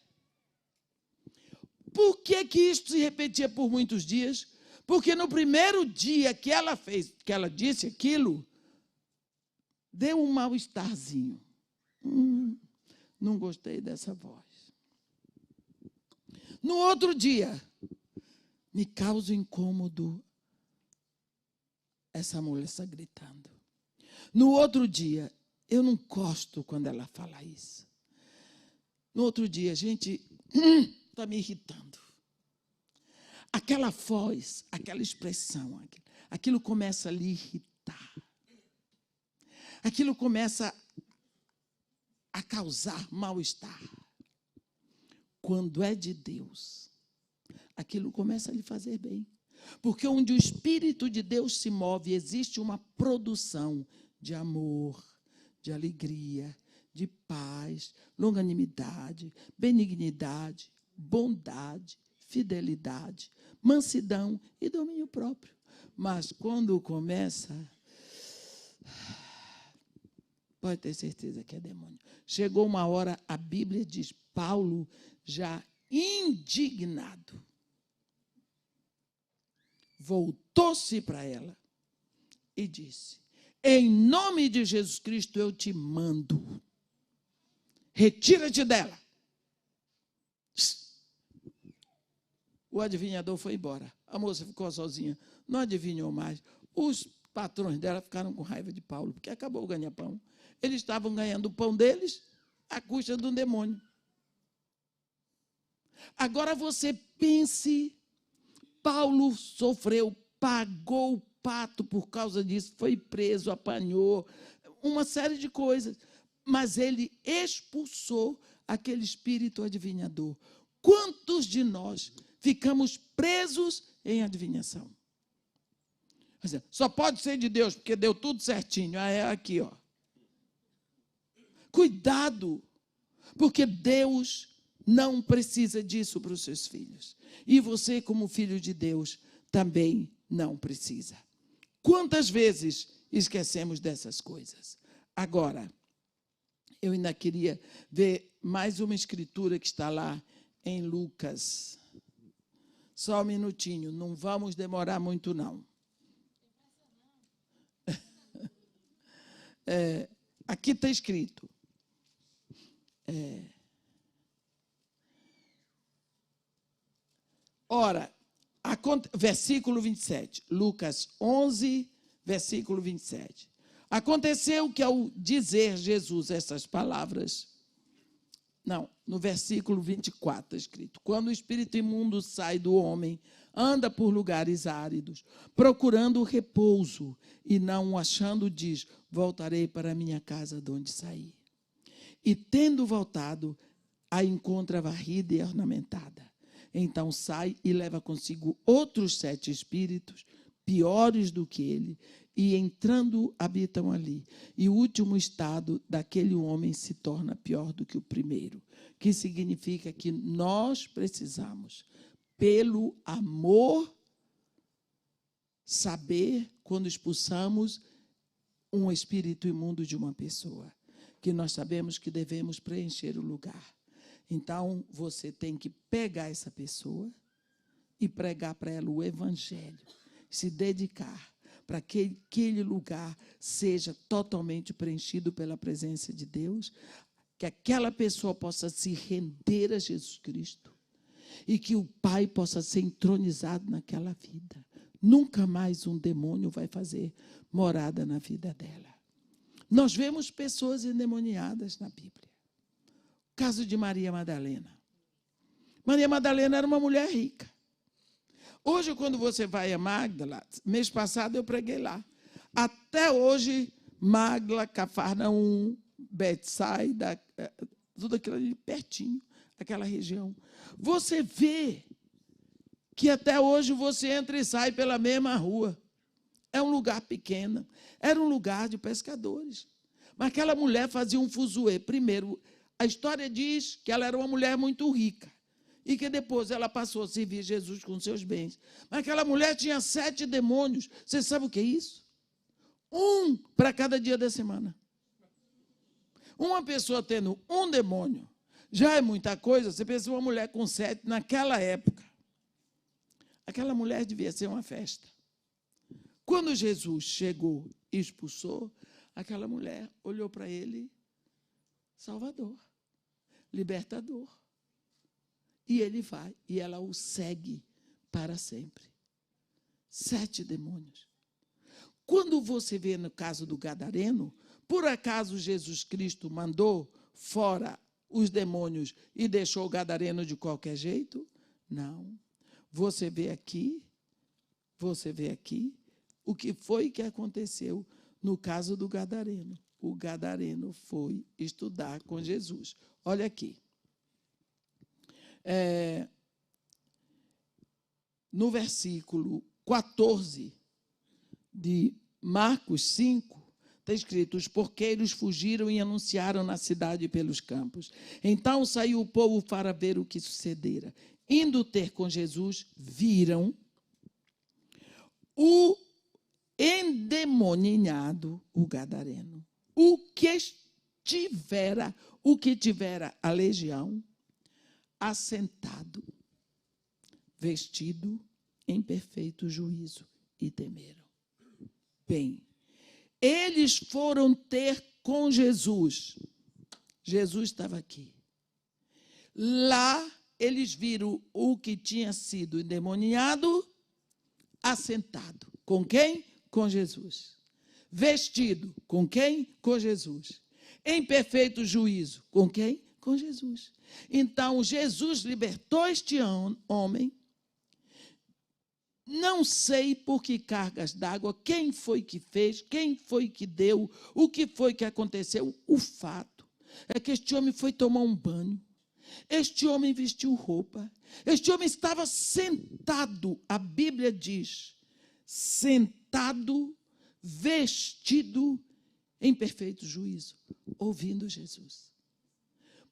Por que isto se repetia por muitos dias? Porque no primeiro dia que ela disse aquilo, deu um mal-estarzinho. Não gostei dessa voz. No outro dia, me causa incômodo essa mulher está gritando. No outro dia, eu não gosto quando ela fala isso. No outro dia, gente, está me irritando. Aquela voz, aquela expressão, aquilo começa a lhe irritar. Aquilo começa a causar mal-estar. Quando é de Deus, aquilo começa a lhe fazer bem. Porque onde o Espírito de Deus se move, existe uma produção de amor, de alegria, de paz, longanimidade, benignidade, bondade, fidelidade, mansidão e domínio próprio. Mas quando começa, pode ter certeza que é demônio. Chegou uma hora, a Bíblia diz, Paulo já indignado, voltou-se para ela e disse, em nome de Jesus Cristo eu te mando, retira-te dela. O adivinhador foi embora, a moça ficou sozinha, não adivinhou mais. Os patrões dela ficaram com raiva de Paulo, porque acabou o ganha-pão. Eles estavam ganhando o pão deles à custa de um demônio. Agora você pense, Paulo sofreu, pagou o pato por causa disso, foi preso, apanhou, uma série de coisas. Mas ele expulsou aquele espírito adivinhador. Quantos de nós ficamos presos em adivinhação? Só pode ser de Deus, porque deu tudo certinho. Ah, é aqui, ó. Cuidado, porque Deus não precisa disso para os seus filhos. E você, como filho de Deus, também não precisa. Quantas vezes esquecemos dessas coisas? Agora, eu ainda queria ver mais uma escritura que está lá em Lucas. Só um minutinho, não vamos demorar muito, não. Aqui está escrito. Ora, versículo 27, Lucas 11, versículo 27. Aconteceu que ao dizer Jesus essas palavras, no versículo 24 está escrito, quando o espírito imundo sai do homem, anda por lugares áridos, procurando repouso, e não o achando, diz, voltarei para a minha casa de onde saí. E tendo voltado, a encontra varrida e ornamentada. Então sai e leva consigo outros 7 espíritos, piores do que ele, e entrando habitam ali. E o último estado daquele homem se torna pior do que o primeiro, que significa que nós precisamos, pelo amor, saber quando expulsamos um espírito imundo de uma pessoa, que nós sabemos que devemos preencher o lugar. Então, você tem que pegar essa pessoa e pregar para ela o evangelho, se dedicar para que aquele lugar seja totalmente preenchido pela presença de Deus, que aquela pessoa possa se render a Jesus Cristo e que o Pai possa ser entronizado naquela vida. Nunca mais um demônio vai fazer morada na vida dela. Nós vemos pessoas endemoniadas na Bíblia. O caso de Maria Madalena. Maria Madalena era uma mulher rica. Hoje, quando você vai a Magdala, mês passado eu preguei lá. Até hoje, Magdala, Cafarnaum, Betsaida, tudo aquilo ali pertinho, aquela região. Você vê que até hoje você entra e sai pela mesma rua. É um lugar pequeno. Era um lugar de pescadores. Mas aquela mulher fazia um fuzuê. Primeiro, a história diz que ela era uma mulher muito rica. E que depois ela passou a servir Jesus com seus bens. Mas aquela mulher tinha 7 demônios. Você sabe o que é isso? 1 para cada dia da semana. Uma pessoa tendo 1 demônio já é muita coisa. Você pensa uma mulher com 7 naquela época. Aquela mulher devia ser uma festa. Quando Jesus chegou e expulsou, aquela mulher olhou para ele, Salvador, libertador. E ele vai, e ela o segue para sempre. 7 demônios. Quando você vê no caso do Gadareno, por acaso Jesus Cristo mandou fora os demônios e deixou o Gadareno de qualquer jeito? Não. Você vê aqui o que foi que aconteceu no caso do Gadareno. O Gadareno foi estudar com Jesus. Olha aqui. No versículo 14 de Marcos 5, está escrito, os porqueiros fugiram e anunciaram na cidade e pelos campos. Então saiu o povo para ver o que sucedera. Indo ter com Jesus, viram o endemoniado, o Gadareno, o que tivera a legião, assentado, vestido em perfeito juízo, e temeram. Bem, eles foram ter com Jesus. Jesus estava aqui. Lá, eles viram o que tinha sido endemoniado, assentado. Com quem? Com Jesus. Vestido. Com quem? Com Jesus. Em perfeito juízo. Com quem? Com Jesus. Então, Jesus libertou este homem. Não sei por que cargas d'água, quem foi que fez, quem foi que deu, o que foi que aconteceu. O fato é que este homem foi tomar um banho. Este homem vestiu roupa. Este homem estava sentado, a Bíblia diz, sentado, vestido em perfeito juízo, ouvindo Jesus.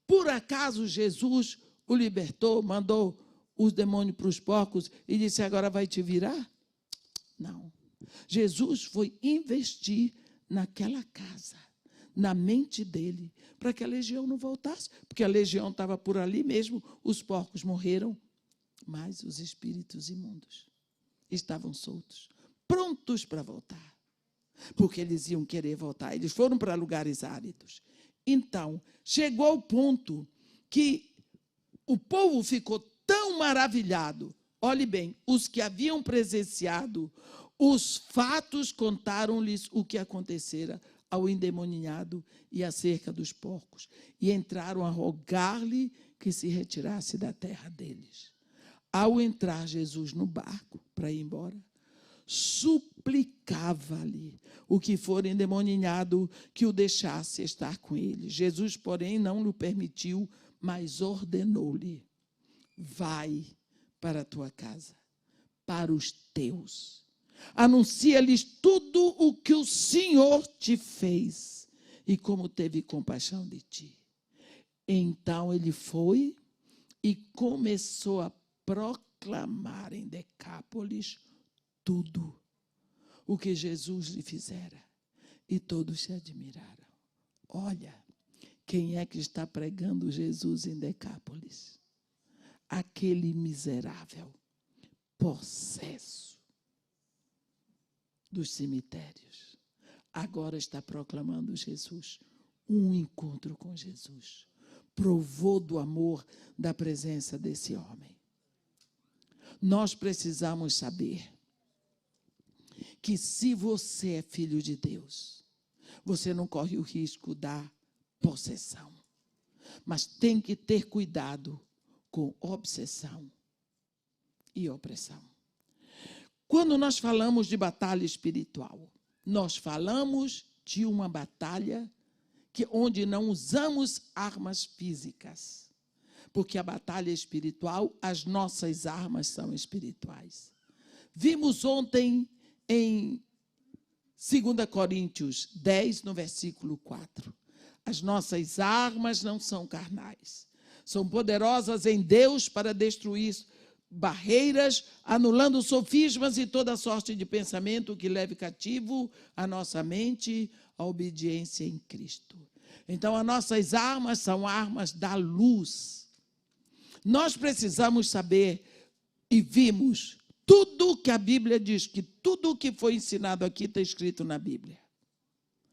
Por acaso Jesus o libertou, mandou os demônios para os porcos e disse, agora vai te virar? Não. Jesus foi investir naquela casa, na mente dele, para que a legião não voltasse, porque a legião estava por ali mesmo, os porcos morreram, mas os espíritos imundos estavam soltos, prontos para voltar, porque eles iam querer voltar. Eles foram para lugares áridos. Então, chegou ao ponto que o povo ficou tão maravilhado. Olhe bem, os que haviam presenciado os fatos contaram-lhes o que acontecera ao endemoniado e acerca dos porcos, e entraram a rogar-lhe que se retirasse da terra deles. Ao entrar Jesus no barco para ir embora, suplicava-lhe o que for endemoniado que o deixasse estar com ele. Jesus, porém, não lhe permitiu, mas ordenou-lhe, vai para a tua casa, para os teus. Anuncia-lhes tudo o que o Senhor te fez e como teve compaixão de ti. Então ele foi e começou a proclamar em Decápolis tudo o que Jesus lhe fizera. E todos se admiraram. Olha, quem é que está pregando Jesus em Decápolis? Aquele miserável, possesso dos cemitérios. Agora está proclamando Jesus, um encontro com Jesus. Provou do amor da presença desse homem. Nós precisamos saber que se você é filho de Deus, você não corre o risco da possessão, mas tem que ter cuidado com obsessão e opressão. Quando nós falamos de batalha espiritual, nós falamos de uma batalha onde não usamos armas físicas, porque a batalha espiritual, as nossas armas são espirituais. Vimos ontem em 2 Coríntios 10, no versículo 4. As nossas armas não são carnais, são poderosas em Deus para destruir barreiras, anulando sofismas e toda sorte de pensamento que leve cativo a nossa mente à obediência em Cristo. Então, as nossas armas são armas da luz. Nós precisamos saber, e vimos, tudo que a Bíblia diz, que tudo o que foi ensinado aqui está escrito na Bíblia.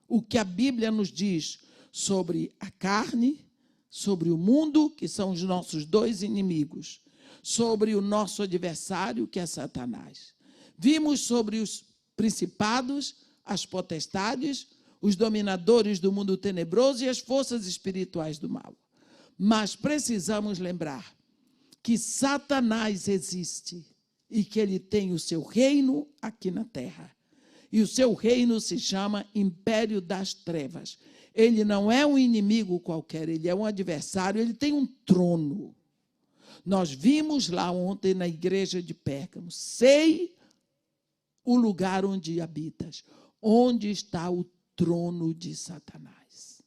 O que a Bíblia nos diz sobre a carne, sobre o mundo, que são os nossos dois inimigos, sobre o nosso adversário, que é Satanás. Vimos sobre os principados, as potestades, os dominadores do mundo tenebroso e as forças espirituais do mal. Mas precisamos lembrar que Satanás existe e que ele tem o seu reino aqui na terra. E o seu reino se chama Império das Trevas. Ele não é um inimigo qualquer, ele é um adversário, ele tem um trono. Nós vimos lá ontem na igreja de Pérgamo, sei o lugar onde habitas, onde está o trono de Satanás.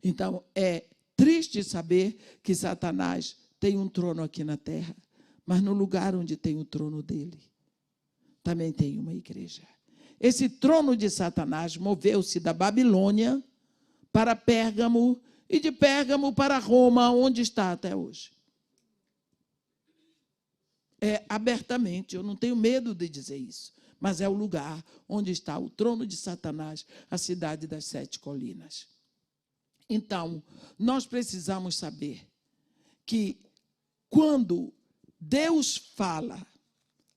Então, é triste saber que Satanás tem um trono aqui na terra, mas no lugar onde tem o trono dele, também tem uma igreja. Esse trono de Satanás moveu-se da Babilônia para Pérgamo e de Pérgamo para Roma, onde está até hoje. Abertamente, eu não tenho medo de dizer isso, mas é o lugar onde está o trono de Satanás, a cidade das 7 colinas. Então, nós precisamos saber que quando Deus fala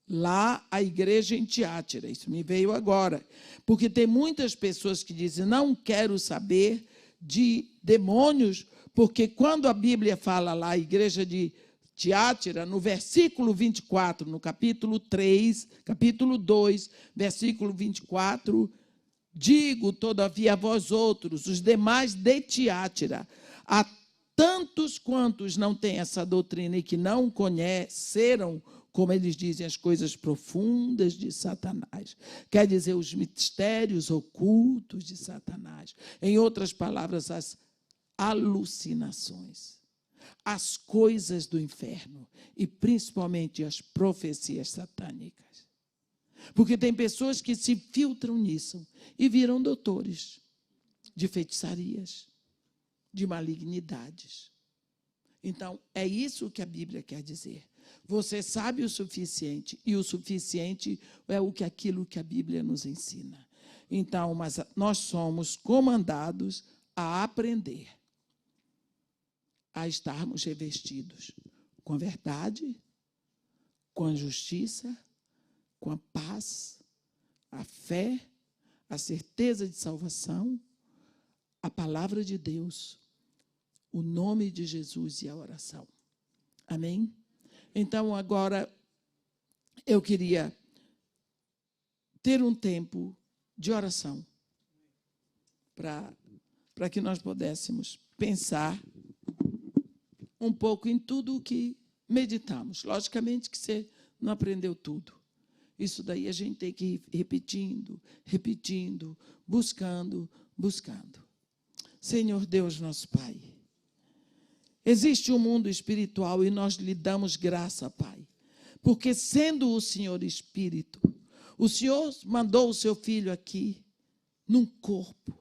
lá a igreja em Tiátira, isso me veio agora, porque tem muitas pessoas que dizem, não quero saber de demônios, porque quando a Bíblia fala lá, a igreja de Tiátira, no versículo 24, no capítulo 3, capítulo 2, versículo 24, digo, todavia, a vós outros, os demais de Tiátira, a tantos quantos não têm essa doutrina e que não conheceram, como eles dizem, as coisas profundas de Satanás. Quer dizer, os mistérios ocultos de Satanás. Em outras palavras, as alucinações. as coisas do inferno e principalmente as profecias satânicas. Porque tem pessoas que se filtram nisso e viram doutores de feitiçarias, de malignidades. Então, é isso que a Bíblia quer dizer. Você sabe o suficiente, e o suficiente é aquilo que a Bíblia nos ensina. Então, mas nós somos comandados a aprender, a estarmos revestidos com a verdade, com a justiça, com a paz, a fé, a certeza de salvação, a palavra de Deus, o nome de Jesus e a oração. Amém? Então, agora, eu queria ter um tempo de oração para que nós pudéssemos pensar um pouco em tudo o que meditamos. Logicamente que você não aprendeu tudo. Isso daí a gente tem que ir repetindo, buscando. Senhor Deus, nosso Pai, existe um mundo espiritual e nós lhe damos graça, Pai, porque sendo o Senhor Espírito, o Senhor mandou o seu Filho aqui num corpo,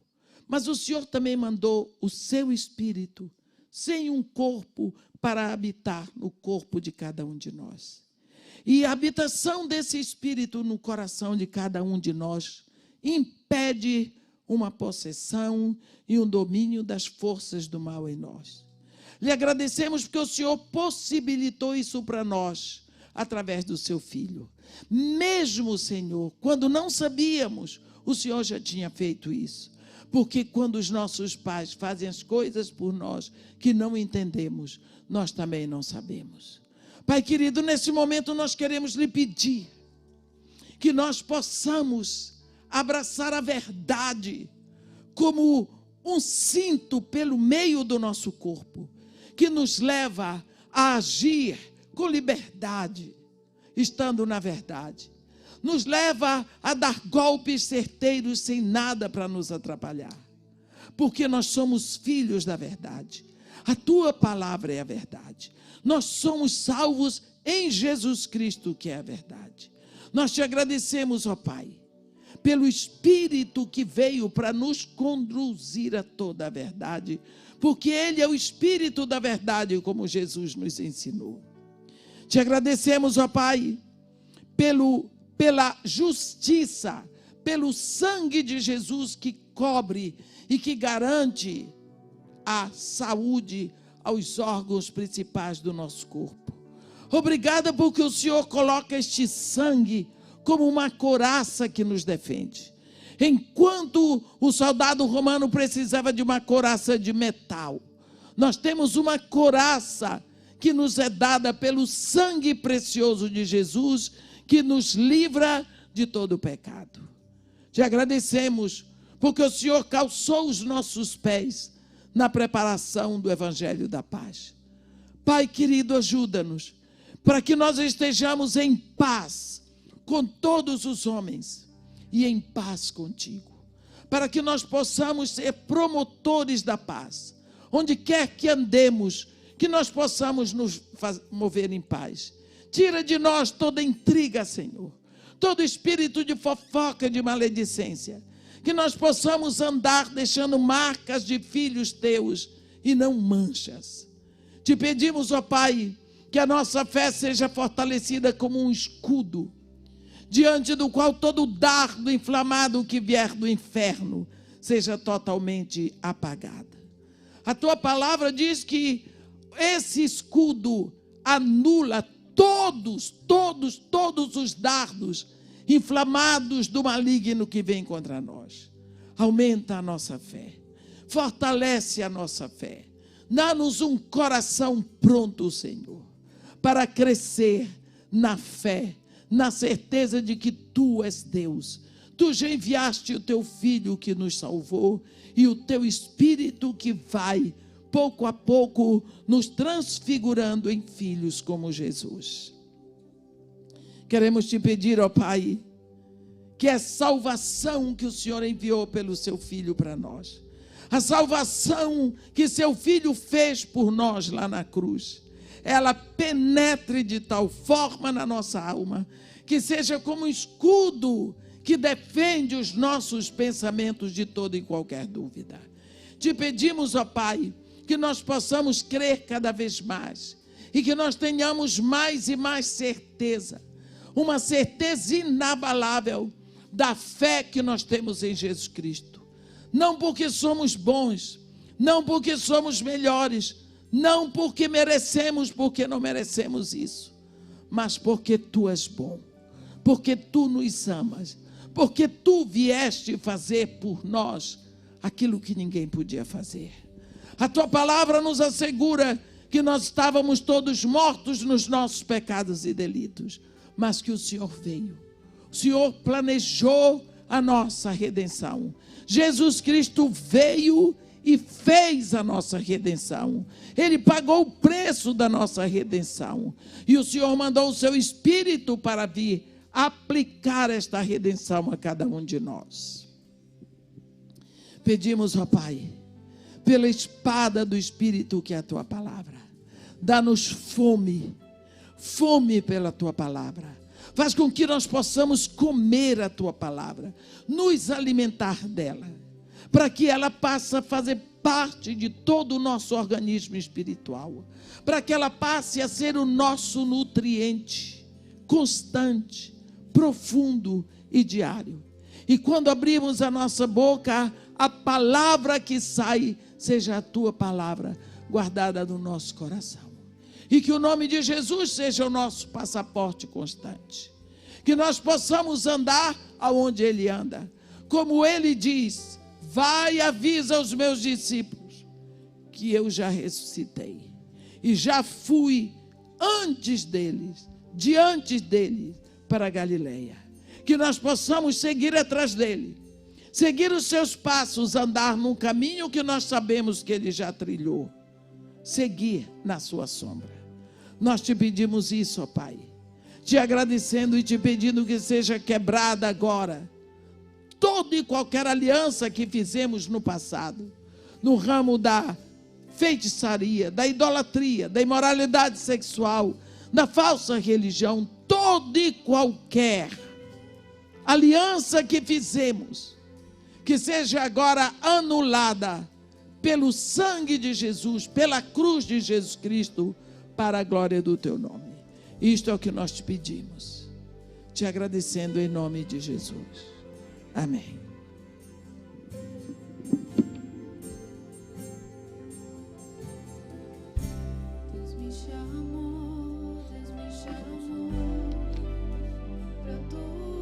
mas o Senhor também mandou o seu Espírito sem um corpo para habitar no corpo de cada um de nós. E a habitação desse Espírito no coração de cada um de nós impede uma possessão e um domínio das forças do mal em nós. Lhe agradecemos porque o Senhor possibilitou isso para nós, através do seu Filho. Mesmo, Senhor, quando não sabíamos, o Senhor já tinha feito isso. Porque quando os nossos pais fazem as coisas por nós que não entendemos, nós também não sabemos. Pai querido, nesse momento nós queremos lhe pedir que nós possamos abraçar a verdade como um cinto pelo meio do nosso corpo, que nos leva a agir com liberdade, estando na verdade. Nos leva a dar golpes certeiros sem nada para nos atrapalhar. Porque nós somos filhos da verdade. A tua palavra é a verdade. Nós somos salvos em Jesus Cristo, que é a verdade. Nós te agradecemos, ó Pai, pelo Espírito que veio para nos conduzir a toda a verdade, porque Ele é o Espírito da verdade, como Jesus nos ensinou. Te agradecemos, ó Pai, pela justiça, pelo sangue de Jesus que cobre e que garante a saúde aos órgãos principais do nosso corpo. Obrigada porque o Senhor coloca este sangue como uma couraça que nos defende. Enquanto o soldado romano precisava de uma couraça de metal, nós temos uma couraça que nos é dada pelo sangue precioso de Jesus, que nos livra de todo o pecado. Te agradecemos, porque o Senhor calçou os nossos pés na preparação do Evangelho da Paz. Pai querido, ajuda-nos, para que nós estejamos em paz com todos os homens e em paz contigo, para que nós possamos ser promotores da paz, onde quer que andemos, que nós possamos nos mover em paz. Tira de nós toda intriga, Senhor, todo espírito de fofoca, de maledicência, que nós possamos andar deixando marcas de filhos teus e não manchas. Te pedimos, ó Pai, que a nossa fé seja fortalecida como um escudo, diante do qual todo dardo inflamado que vier do inferno seja totalmente apagada. A tua palavra diz que esse escudo anula todos os dardos inflamados do maligno que vem contra nós. Aumenta a nossa fé, fortalece a nossa fé, dá-nos um coração pronto, Senhor, para crescer na fé, na certeza de que Tu és Deus. Tu já enviaste o Teu Filho que nos salvou e o Teu Espírito que vai, pouco a pouco, nos transfigurando em filhos como Jesus. Queremos te pedir, ó Pai, que a salvação que o Senhor enviou pelo Seu Filho para nós, A salvação que seu Filho fez por nós lá na cruz, ela penetre de tal forma na nossa alma, que seja como um escudo que defende os nossos pensamentos de toda e qualquer dúvida. Te pedimos, ó Pai, que nós possamos crer cada vez mais e que nós tenhamos mais e mais certeza, uma certeza inabalável da fé que nós temos em Jesus Cristo. Não porque somos bons, não porque somos melhores, não porque merecemos, porque não merecemos isso, mas porque Tu és bom, porque Tu nos amas, porque Tu vieste fazer por nós aquilo que ninguém podia fazer. A Tua palavra nos assegura que nós estávamos todos mortos nos nossos pecados e delitos, mas que o Senhor veio, o Senhor planejou a nossa redenção. Jesus Cristo veio e fez a nossa redenção. Ele pagou o preço da nossa redenção. E o Senhor mandou o seu Espírito para vir aplicar esta redenção a cada um de nós. Pedimos, ó Pai, pela espada do Espírito que é a Tua palavra, dá-nos fome, fome pela Tua palavra. Faz com que nós possamos comer a Tua palavra, nos alimentar dela, para que ela passe a fazer parte de todo o nosso organismo espiritual, para que ela passe a ser o nosso nutriente constante, profundo e diário. E quando abrimos a nossa boca, a palavra que sai seja a Tua palavra guardada no nosso coração. E que o nome de Jesus seja o nosso passaporte constante. Que nós possamos andar aonde Ele anda. Como Ele diz, vai e avisa aos meus discípulos que eu já ressuscitei. E já fui antes deles, diante deles, para a Galileia. Que nós possamos seguir atrás dele. Seguir os seus passos, andar num caminho que nós sabemos que Ele já trilhou. Seguir na sua sombra. Nós te pedimos isso, ó Pai, te agradecendo e te pedindo que seja quebrada agora toda e qualquer aliança que fizemos no passado, no ramo da feitiçaria, da idolatria, da imoralidade sexual, da falsa religião, toda e qualquer aliança que fizemos, que seja agora anulada pelo sangue de Jesus, pela cruz de Jesus Cristo, para a glória do Teu nome. Isto é o que nós te pedimos, te agradecendo em nome de Jesus. Amém.